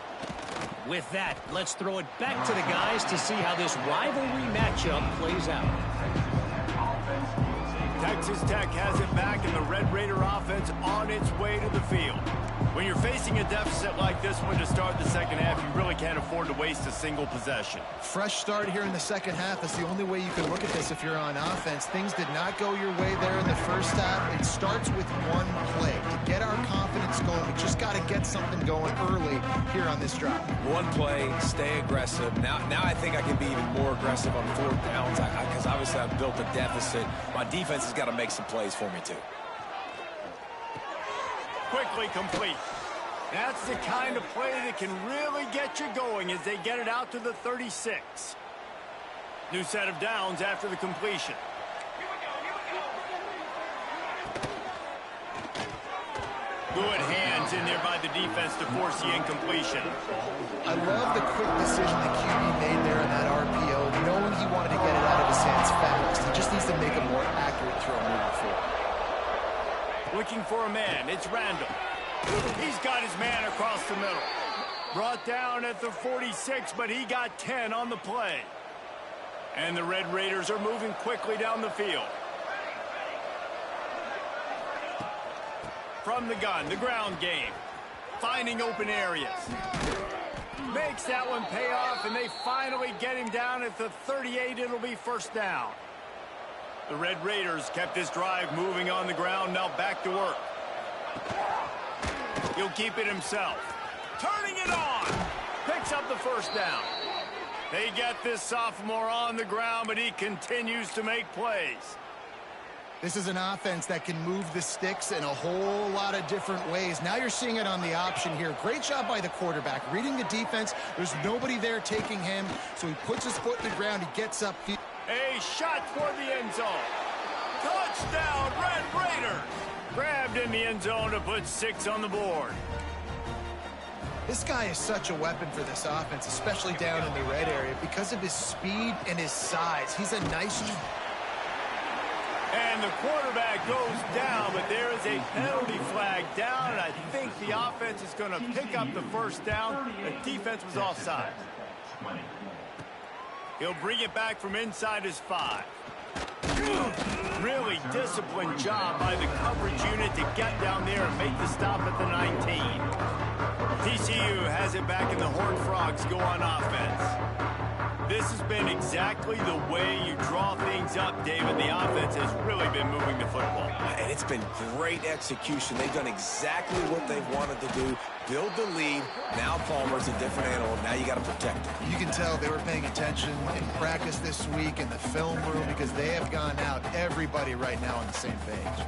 With that, let's throw it back to the guys to see how this rivalry matchup plays out. Texas Tech has it back, and the Red Raider offense on its way to the field. When you're facing a deficit like this one to start the second half, you really can't afford to waste a single possession. Fresh start here in the second half. That's the only way you can look at this if you're on offense. Things did not go your way there in the first half. It starts with one play. To get our confidence going, we just got to get something going early here on this drive. One play, stay aggressive. Now I think I can be even more aggressive on fourth downs because obviously I've built a deficit. My defense has got to make some plays for me too. Quickly complete. That's the kind of play that can really get you going as they get it out to the 36. New set of downs after the completion. Good hands in there by the defense to force the incompletion. I love the quick decision that QB made there in that RPO, knowing he wanted to get it out of his hands fast. He just needs to make a more accurate throw moving forward. Looking for a man. It's Randall. He's got his man across the middle. Brought down at the 46, but he got 10 on the play. And the Red Raiders are moving quickly down the field. From the gun, the ground game. Finding open areas. Makes that one pay off, and they finally get him down at the 38. It'll be first down. The Red Raiders kept this drive moving on the ground. Now back to work. He'll keep it himself. Turning it on. Picks up the first down. They get this sophomore on the ground, but he continues to make plays. This is an offense that can move the sticks in a whole lot of different ways. Now you're seeing it on the option here. Great job by the quarterback. Reading the defense, there's nobody there taking him, so he puts his foot in the ground, he gets up. A shot toward the end zone. Touchdown, Red Raiders! Grabbed in the end zone to put 6 on the board. This guy is such a weapon for this offense, especially down in the red area, because of his speed and his size. He's a nice... And the quarterback goes down, but there is a penalty flag down, and I think the offense is going to pick up the first down. The defense was offside. He'll bring it back from inside his 5. Really disciplined job by the coverage unit to get down there and make the stop at the 19. TCU has it back, and the Horned Frogs go on offense. This has been exactly the way you draw things up, David. The offense has really been moving the football. And it's been great execution. They've done exactly what they've wanted to do. Build the lead. Now Palmer's a different animal. Now you got to protect him. You can tell they were paying attention in practice this week in the film room, because they have gone out, everybody right now on the same page.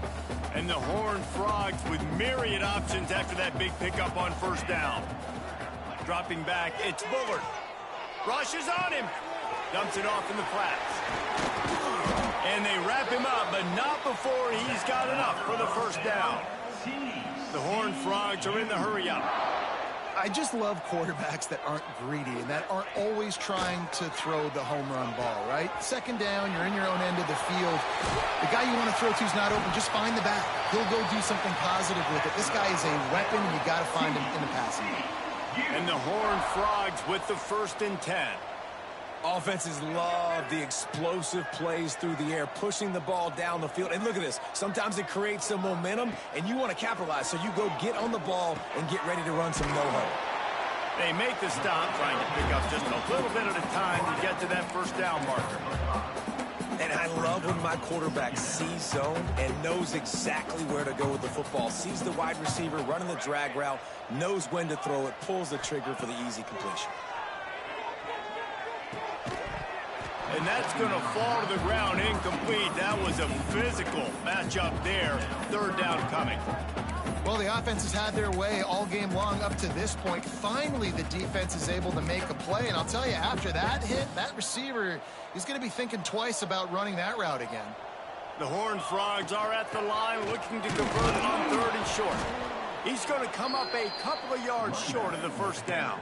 And the Horned Frogs with myriad options after that big pickup on first down. Dropping back, it's Bullard. Rushes on him. Dumps it off in the flats. And they wrap him up, but not before he's got enough for the first down. The Horned Frogs are in the hurry-up. I just love quarterbacks that aren't greedy and that aren't always trying to throw the home run ball, right? Second down, you're in your own end of the field. The guy you want to throw to is not open. Just find the back. He'll go do something positive with it. This guy is a weapon, and you got to find him in the passing game. And the Horned Frogs with the 1st and 10. Offenses love the explosive plays through the air, pushing the ball down the field. And look at this. Sometimes it creates some momentum, and you want to capitalize. So you go get on the ball and get ready to run some no-huddle. They make the stop, trying to pick up just a little bit at a time to get to that first down marker. And I love when my quarterback sees zone and knows exactly where to go with the football. Sees the wide receiver running the drag route, knows when to throw it, pulls the trigger for the easy completion. And that's going to fall to the ground incomplete. That was a physical matchup there. 3rd down coming. Well, the offense has had their way all game long up to this point. Finally, the defense is able to make a play. And I'll tell you, after that hit, that receiver is going to be thinking twice about running that route again. The Horned Frogs are at the line looking to convert it on 3rd and short. He's going to come up a couple of yards short of the first down.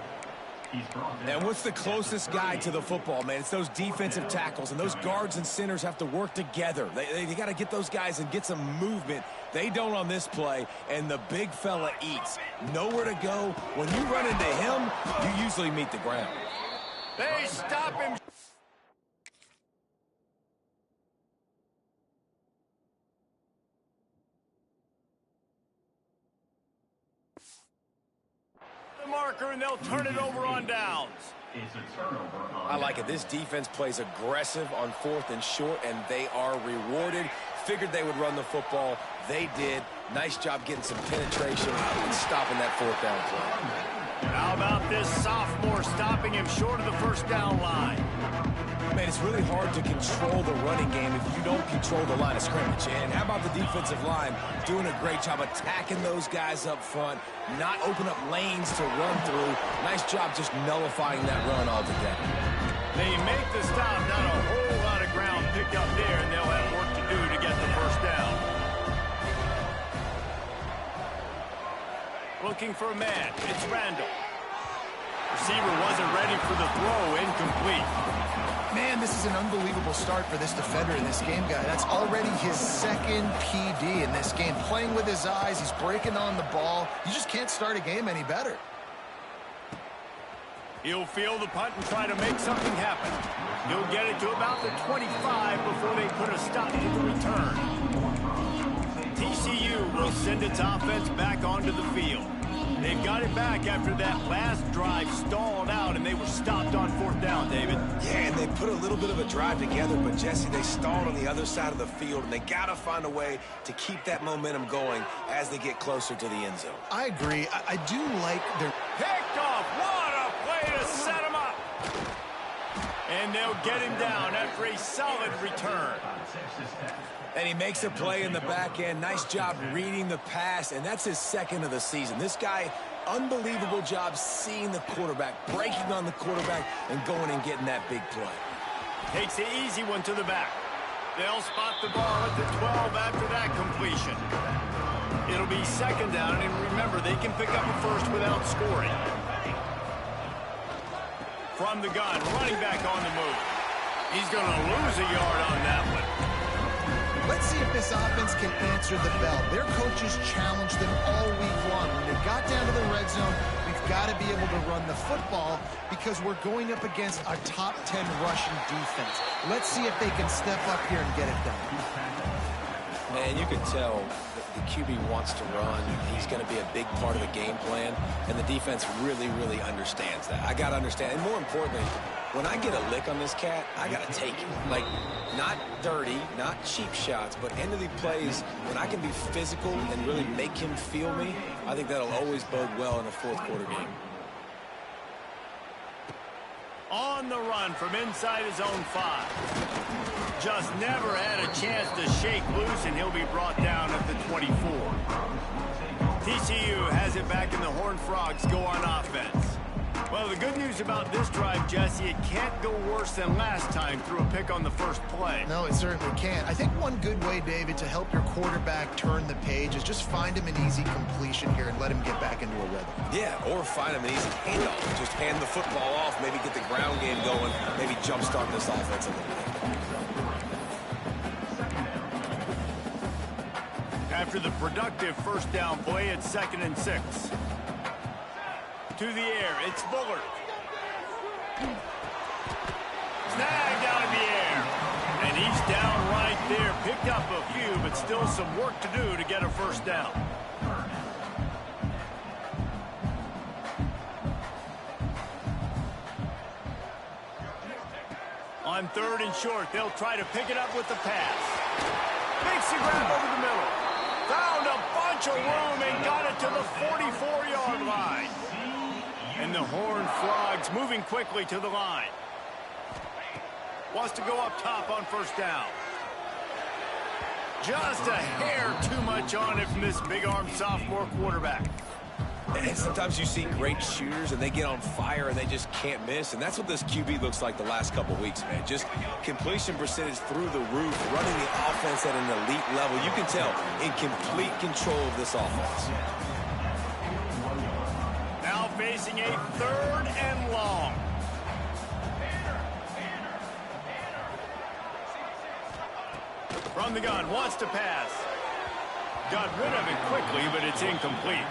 And what's the closest guy to the football, man? It's those defensive tackles, and those guards and centers have to work together. They got to get those guys and get some movement. They don't on this play, and the big fella eats. Nowhere to go. When you run into him, you usually meet the ground. They stop him. The marker, and they'll turn it over on downs. I like it. This defense plays aggressive on 4th and short, and they are rewarded. Figured they would run the football. They did. Nice job getting some penetration and stopping that 4th down play. How about this sophomore stopping him short of the first down line? Man, it's really hard to control the running game if you don't control the line of scrimmage. And how about the defensive line doing a great job attacking those guys up front, not open up lanes to run through. Nice job just nullifying that run altogether. They make the stop, not a whole lot of ground picked up there, and they'll have work to do to get the first down. Looking for a man, it's Randall. Receiver wasn't ready for the throw, incomplete. Man, this is an unbelievable start for this defender in this game, guy. That's already his 2nd PD in this game. Playing with his eyes, he's breaking on the ball. You just can't start a game any better. He'll field the punt and try to make something happen. He'll get it to about the 25 before they put a stop to the return. TCU will send its offense back onto the field. They've got it back after that last drive stalled out, and they were stopped on 4th down, David. Yeah, and they put a little bit of a drive together, but, Jesse, they stalled on the other side of the field, and they got to find a way to keep that momentum going as they get closer to the end zone. I agree. I do like their... Picked off. What a play to set him up. And they'll get him down after a solid return. And he makes a play in the back end. Nice job reading the pass, and that's his second of the season. This guy, unbelievable job seeing the quarterback, breaking on the quarterback, and going and getting that big play. Takes the easy one to the back. They'll spot the ball at the 12 after that completion. It'll be second down, and remember, they can pick up a first without scoring. From the gun, running back on the move. He's going to lose a yard on that one. Let's see if this offense can answer the bell. Their coaches challenged them all week long. When they got down to the red zone, we've got to be able to run the football because we're going up against a top 10 rushing defense. Let's see if they can step up here and get it done. Man, you can tell the QB wants to run. He's going to be a big part of the game plan, and the defense really, really understands that. I got to understand, and more importantly, when I get a lick on this cat, I got to take it. Like, not dirty, not cheap shots, but end of the plays, when I can be physical and really make him feel me, I think that'll always bode well in a fourth quarter game. On the run from inside his own 5. Just never had a chance to shake loose, and he'll be brought down at the 24. TCU has it back, and the Horned Frogs go on offense. Well, the good news about this drive, Jesse, it can't go worse than last time through a pick on the first play. No, it certainly can't. I think one good way, David, to help your quarterback turn the page is just find him an easy completion here and let him get back into a rhythm. Yeah, or find him an easy handoff. Just hand the football off, maybe get the ground game going, maybe jumpstart this offense a little bit. After the productive first down play, it's 2nd and 6. To the air, it's Bullard. Snagged out of the air. And he's down right there. Picked up a few, but still some work to do to get a first down. On 3rd and short, they'll try to pick it up with the pass. Makes the grab over the middle. Found a bunch of room and got it to the 44-yard line. And the Horned Frogs moving quickly to the line. Wants to go up top on first down. Just a hair too much on it from this big-armed sophomore quarterback. And sometimes you see great shooters, and they get on fire, and they just can't miss. And that's what this QB looks like the last couple weeks, man. Just completion percentage through the roof, running the offense at an elite level. You can tell in complete control of this offense. Now facing a 3rd and long. From the gun, wants to pass. Got rid of it quickly, but it's incomplete.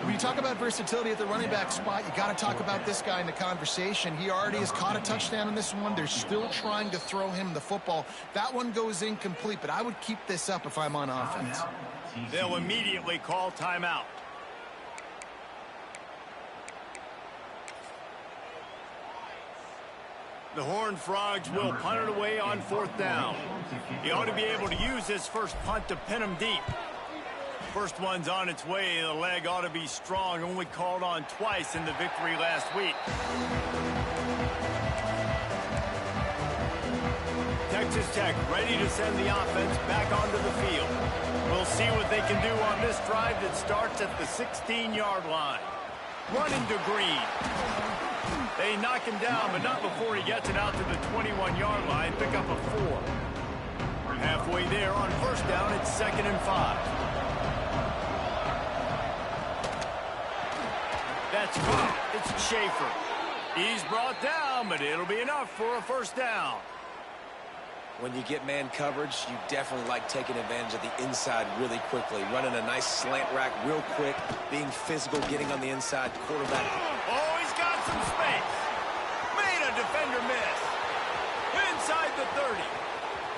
When you talk about versatility at the running back spot, you got to talk about this guy in the conversation. He already has caught a touchdown in this one. They're still trying to throw him the football. That one goes incomplete, but I would keep this up if I'm on offense. They'll immediately call timeout. The Horned Frogs will punt it away on 4th down. He ought to be able to use this first punt to pin him deep. First one's on its way. The leg ought to be strong. Only called on twice in the victory last week. Texas Tech ready to send the offense back onto the field. We'll see what they can do on this drive that starts at the 16-yard line. Running to Green. They knock him down, but not before he gets it out to the 21-yard line. Pick up a 4. Halfway there on first down, it's 2nd and 5. That's caught. It's Schaefer. He's brought down, but it'll be enough for a first down. When you get man coverage, you definitely like taking advantage of the inside really quickly. Running a nice slant rack real quick, being physical, getting on the inside quarterback. Oh, he's got some space. Made a defender miss. Inside the 30.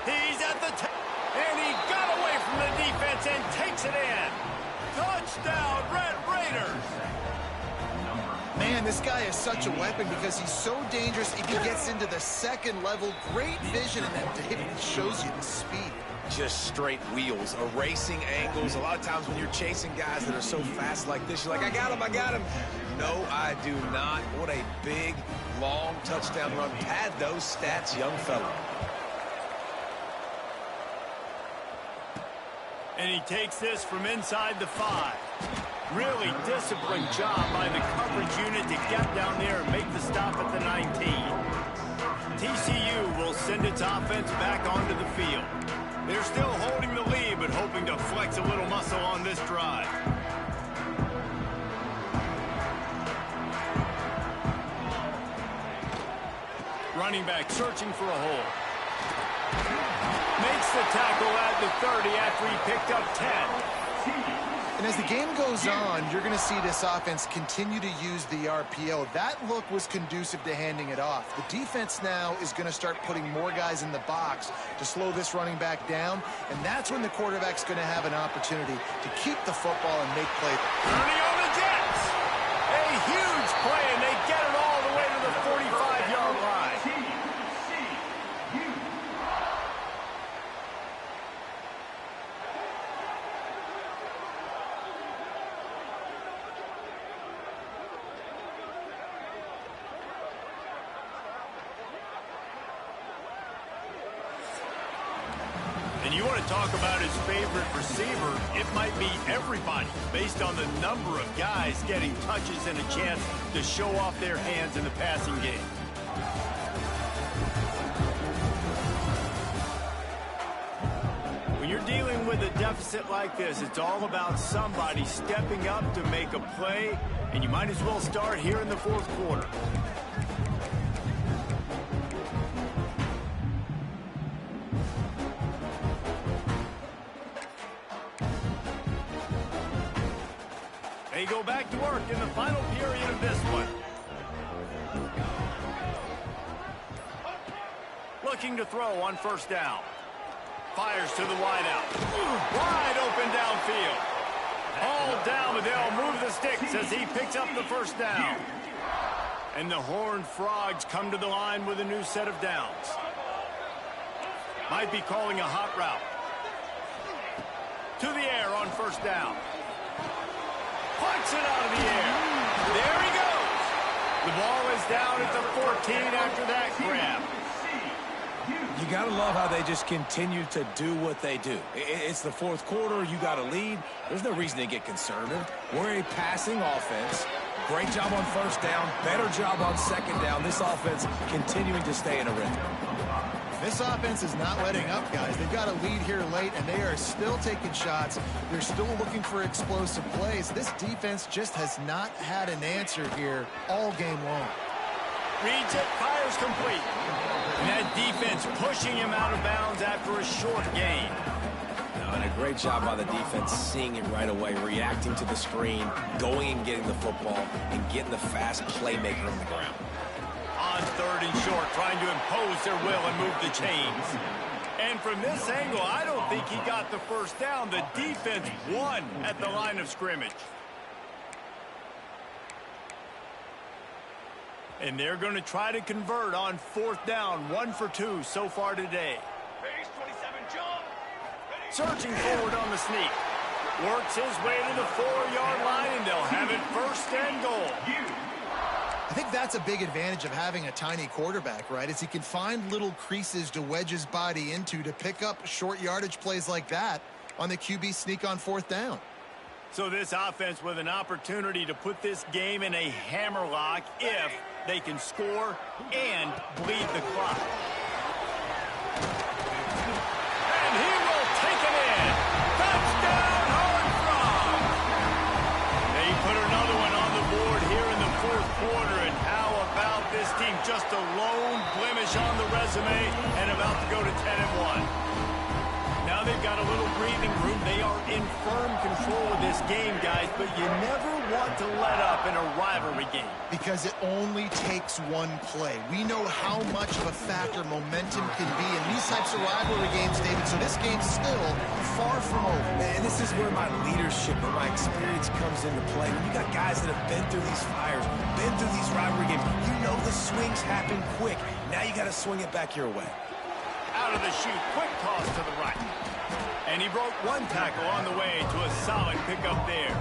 He's at the 10. And he got away from the defense and takes it in. Touchdown, Red Raiders. Man, this guy is such a weapon because he's so dangerous if he gets into the second level. Great vision, and then David shows you the speed. just straight wheels, erasing angles. A lot of times when you're chasing guys that are so fast like this, you're like, I got him. No, I do not. What a big, long touchdown run. Pad those stats, young fella. And he takes this from inside the 5. Really disciplined job by the coverage unit to get down there and make the stop at the 19. TCU will send its offense back onto the field. They're still holding the lead, but hoping to flex a little muscle on this drive. Running back searching for a hole. Makes the tackle at the 30 after he picked up 10. And as the game goes on, you're going to see this offense continue to use the RPO. That look was conducive to handing it off. The defense now is going to start putting more guys in the box to slow this running back down, and that's when the quarterback's going to have an opportunity to keep the football and make plays. Turning on the Jets. A huge play, and they get it all the way to the 45-yard line. And you want to talk about his favorite receiver, it might be everybody, based on the number of guys getting touches and a chance to show off their hands in the passing game. When you're dealing with a deficit like this, it's all about somebody stepping up to make a play, and you might as well start here in the fourth quarter. They go back to work in the final period of this one. Looking to throw on first down. Fires to the wideout. Wide open downfield. All down, but they'll move the sticks as he picks up the first down. And the Horned Frogs come to the line with a new set of downs. Might be calling a hot route. To the air on first down. Punts it out of the air. There he goes. The ball is down at the 14 after that grab. You got to love how they just continue to do what they do. It's the fourth quarter. You got a lead. There's no reason to get conservative. We're a passing offense. Great job on first down. Better job on second down. This offense continuing to stay in a rhythm. This offense is not letting up, guys. They've got a lead here late, and they are still taking shots. They're still looking for explosive plays. This defense just has not had an answer here all game long. Reads it, fires complete. And that defense pushing him out of bounds after a short gain. And a great job by the defense seeing it right away, reacting to the screen, going and getting the football, and getting the fast playmaker on the ground. On third and short, trying to impose their will and move the chains. And from this angle, I don't think he got the first down. The defense won at the line of scrimmage. And they're going to try to convert on fourth down, 1 for 2 so far today. Searching forward on the sneak. Works his way to the 4-yard line, and they'll have it first and goal. I think that's a big advantage of having a tiny quarterback, right? Is he can find little creases to wedge his body into to pick up short yardage plays like that on the QB sneak on fourth down. So this offense with an opportunity to put this game in a hammerlock if they can score and bleed the clock. And he will take it in. Touchdown, Horned Frogs. They put another one on the board here in the fourth quarter. And how about this team? Just a lone blemish on the resume and about to go to 10-1. Now they've got a little breathing room. They are in firm control of this game, guys, but you never want to let up in a rivalry game. Because it only takes one play. We know how much of a factor momentum can be in these types of rivalry games, David, so this game's still far from over. And this is where my leadership and my experience comes into play. When you got guys that have been through these fires, been through these rivalry games, you know the swings happen quick. Now you got to swing it back your way. Out of the chute, quick toss to the right. And he broke one tackle on the way to a solid pickup there.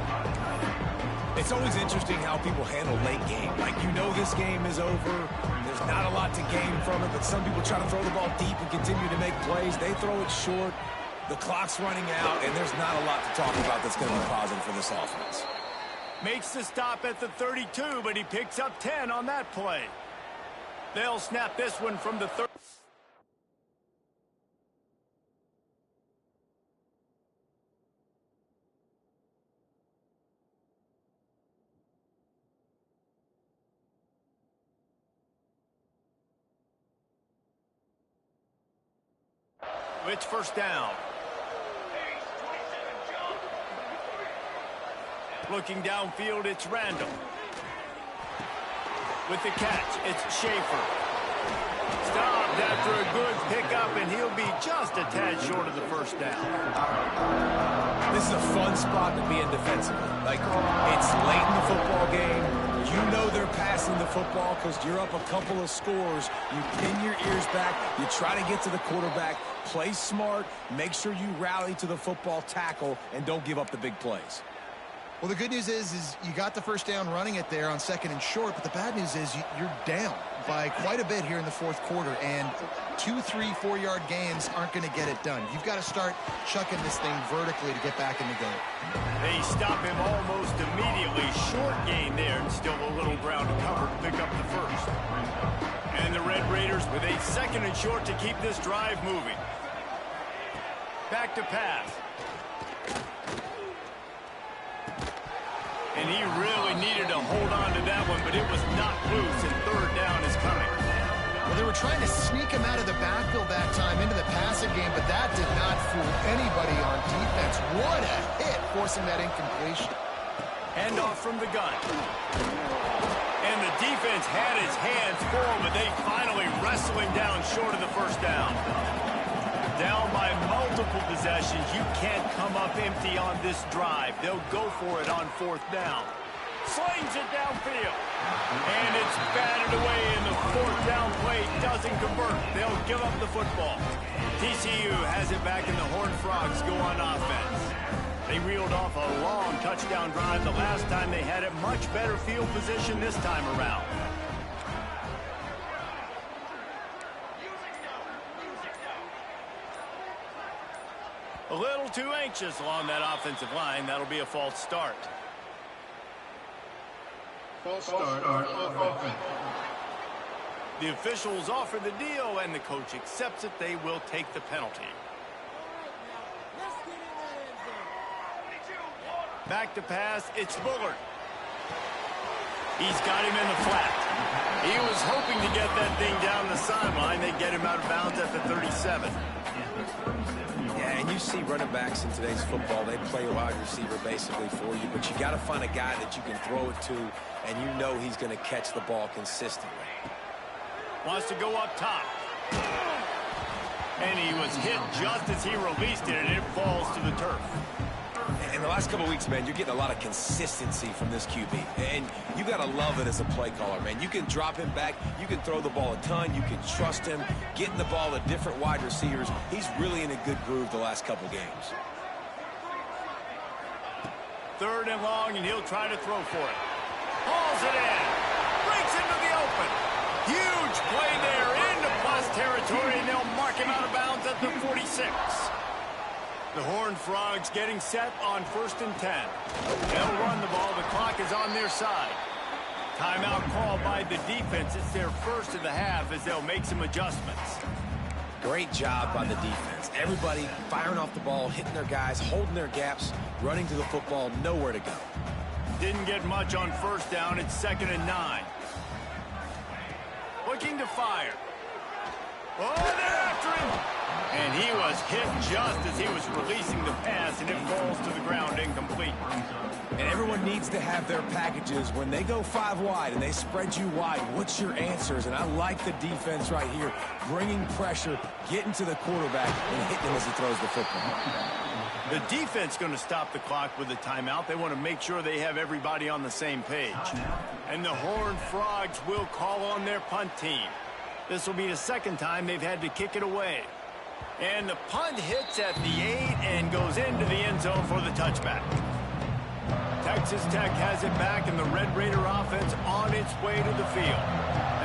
It's always interesting how people handle late game. Like, you know this game is over. There's not a lot to gain from it, but some people try to throw the ball deep and continue to make plays. They throw it short. The clock's running out, and there's not a lot to talk about that's going to be positive for this offense. Makes the stop at the 32, but he picks up 10 on that play. They'll snap this one from the 30. It's first down. Looking downfield, it's Randall. With the catch, it's Schaefer. Stopped after a good pickup, and he'll be just a tad short of the first down. This is a fun spot to be in defensively. Like, it's late in the football game. You know they're passing the football because you're up a couple of scores. You pin your ears back. You try to get to the quarterback. Play smart. Make sure you rally to the football, tackle, and don't give up the big plays. Well, the good news is you got the first down running it there on 2nd and short, but the bad news is you're down by quite a bit here in the 4th quarter, and 2, 3, 4-yard gains aren't going to get it done. You've got to start chucking this thing vertically to get back in the game. They stop him almost immediately. Short gain there, and still a little ground to cover to pick up the first. And the Red Raiders with a 2nd and short to keep this drive moving. Back to pass. And he really needed to hold on to that one, but it was not loose, and 3rd down is coming. Well, they were trying to sneak him out of the backfield that time into the passing game, but that did not fool anybody on defense. What a hit, forcing that incompletion. Hand off from the gun. And the defense had his hands full, but they finally wrestle him down short of the first down. Down by multiple possessions. You can't come up empty on this drive. They'll go for it on 4th down. Slings it downfield. And it's batted away, and the 4th down play doesn't convert. They'll give up the football. TCU has it back, and the Horned Frogs go on offense. They reeled off a long touchdown drive the last time they had it. Much better field position this time around. A little too anxious along that offensive line. That'll be a false start. False start on offense. The officials offer the deal, and the coach accepts it. They will take the penalty. Back to pass, it's Bullard. He's got him in the flat. He was hoping to get that thing down the sideline. They get him out of bounds at the 37. Yeah, and you see running backs in today's football, they play a wide receiver basically for you, but you got to find a guy that you can throw it to, and you know he's going to catch the ball consistently. Wants to go up top. And he was hit just as he released it, and it falls to the turf. In the last couple of weeks, man, you're getting a lot of consistency from this QB. And you got to love it as a play caller, man. You can drop him back. You can throw the ball a ton. You can trust him. Getting the ball to different wide receivers. He's really in a good groove the last couple games. 3rd and long, and he'll try to throw for it. Hauls it in. Breaks into the open. Huge play there into plus territory, and they'll mark him out of bounds at the 46. The Horned Frogs getting set on 1st and 10. They'll run the ball. The clock is on their side. Timeout called by the defense. It's their first of the half as they'll make some adjustments. Great job by the defense. Everybody firing off the ball, hitting their guys, holding their gaps, running to the football, nowhere to go. Didn't get much on 1st down. It's 2nd and 9. Looking to fire. Oh, they're after him. And he was hit just as he was releasing the pass, and it falls to the ground incomplete. And everyone needs to have their packages. When they go 5 wide and they spread you wide, what's your answers? And I like the defense right here, bringing pressure, getting to the quarterback, and hitting him as he throws the football. The defense going to stop the clock with a timeout. They want to make sure they have everybody on the same page. And the Horned Frogs will call on their punt team. This will be the 2nd time they've had to kick it away. And the punt hits at the 8 and goes into the end zone for the touchback. Texas Tech has it back, and the Red Raider offense on its way to the field.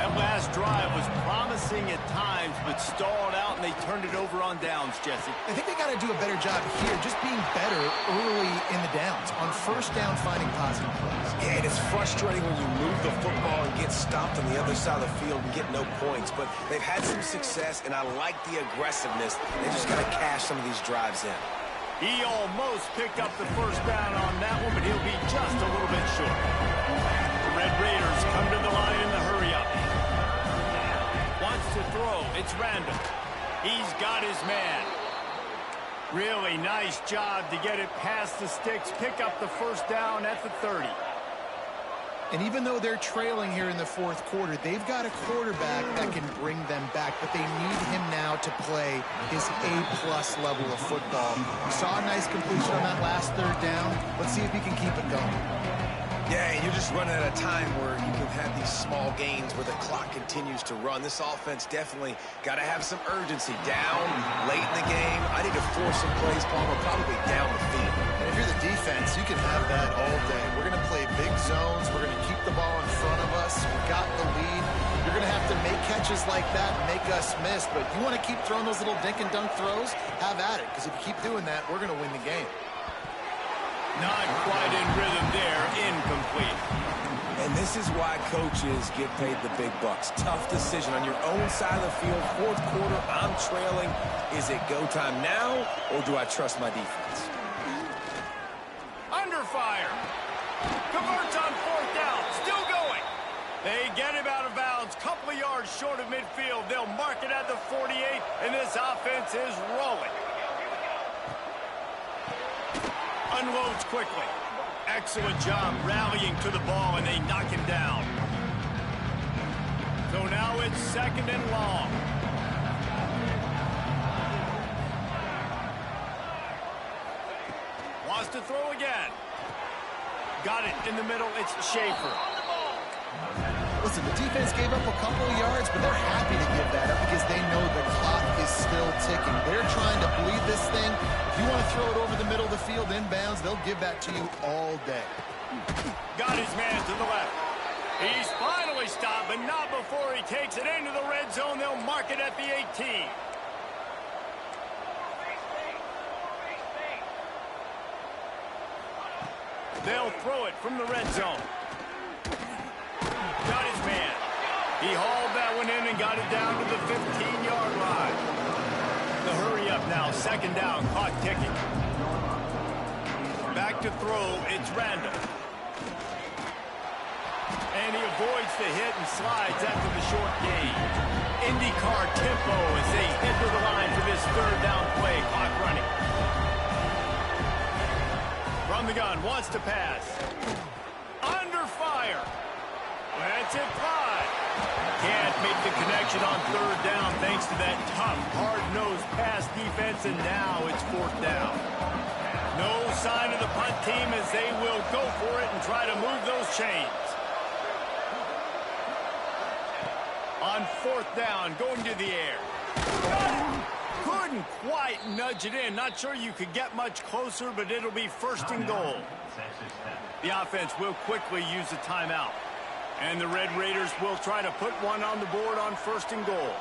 That last drive was promising at times, but stalled out, and they turned it over on downs, Jesse. I think they got to do a better job here, just being better early in the downs, on first down finding positive plays. Yeah, and it's frustrating when you move the football and get stopped on the other side of the field and get no points, but they've had some success, and I like the aggressiveness. They just got to cash some of these drives in. He almost picked up the first down on that one, but he'll be just a little bit short. The Red Raiders come to the line in the hurry-up. Wants to throw. It's Randall. He's got his man. Really nice job to get it past the sticks, pick up the first down at the 30. And even though they're trailing here in the fourth quarter, they've got a quarterback that can bring them back, but they need him now to play his A-plus level of football. We saw a nice completion on that last third down. Let's see if he can keep it going. Yeah, and you're just running at a time where you can have these small gains where the clock continues to run. This offense definitely got to have some urgency. Down, late in the game. I need to force some plays, Palmer, probably down the field. And if you're the defense, you can have that all day. We're going to play big zones. We're going to keep the ball in front of us. We've got the lead. You're going to have to make catches like that and make us miss. But you want to keep throwing those little dink and dunk throws? Have at it, because if you keep doing that, we're going to win the game. Not quite in rhythm there, incomplete. And this is why coaches get paid the big bucks. Tough decision on your own side of the field. Fourth quarter, I'm trailing. Is it go time now, or do I trust my defense? Under fire. Converts on fourth down. Still going. They get him out of bounds. Couple of yards short of midfield. They'll mark it at the 48, and this offense is rolling. Unloads quickly. Excellent job rallying to the ball, and they knock him down. So now it's second and long. Wants to throw again. Got it in the middle. It's Schaefer. Listen, the defense gave up a couple of yards, but they're happy to give that up because they know the clock is still ticking. They're trying to bleed this thing. If you want to throw it over the middle of the field inbounds, they'll give that to you all day. Got his man to the left. He's finally stopped, but not before he takes it into the red zone. They'll mark it at the 18. They'll throw it from the red zone. Got his man. He hauled that one in and got it down to the 15-yard line. The hurry up now, second down, clock ticking. Back to throw, it's Randall. And he avoids the hit and slides after the short gain. IndyCar tempo as they head to the line for this third down play, clock running. From the gun, wants to pass. Under fire. That's it, fly. Can't make the connection on third down thanks to that tough, hard-nosed pass defense, and now it's fourth down. No sign of the punt team as they will go for it and try to move those chains. On fourth down, going to the air. Couldn't quite nudge it in. Not sure you could get much closer, but it'll be first and goal. The offense will quickly use a timeout. And the Red Raiders will try to put one on the board on first and goal.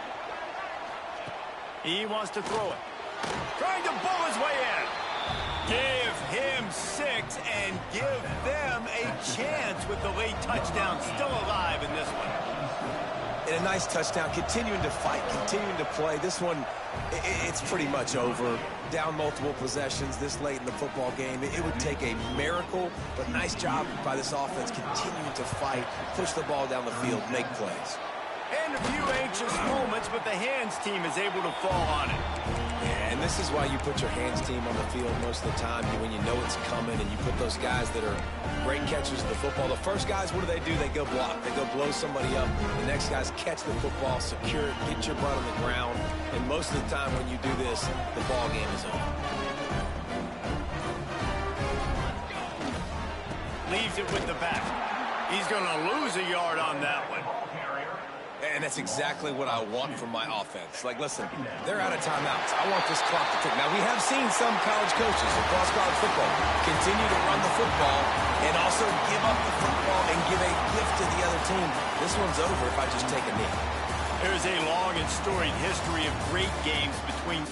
He wants to throw it. Trying to bull his way in. Give him 6 and give them a chance with the late touchdown still alive in this one. And a nice touchdown, continuing to fight, continuing to play. This one, it's pretty much over. Down multiple possessions this late in the football game. It would take a miracle, but nice job by this offense continuing to fight, push the ball down the field, make plays. And a few anxious moments, but the hands team is able to fall on it. Yeah, and this is why you put your hands team on the field most of the time when you know it's coming, and you put those guys that are great catchers of the football. The first guys, what do? They go block. They go blow somebody up. The next guys catch the football, secure it, get your butt on the ground. And most of the time when you do this, the ball game is over. Leaves it with the back. He's going to lose a yard on that one. And that's exactly what I want from my offense. Like, listen, they're out of timeouts. I want this clock to tick. Now, we have seen some college coaches across college football continue to run the football and also give up the football and give a gift to the other team. This one's over if I just take a knee. There's a long and storied history of great games between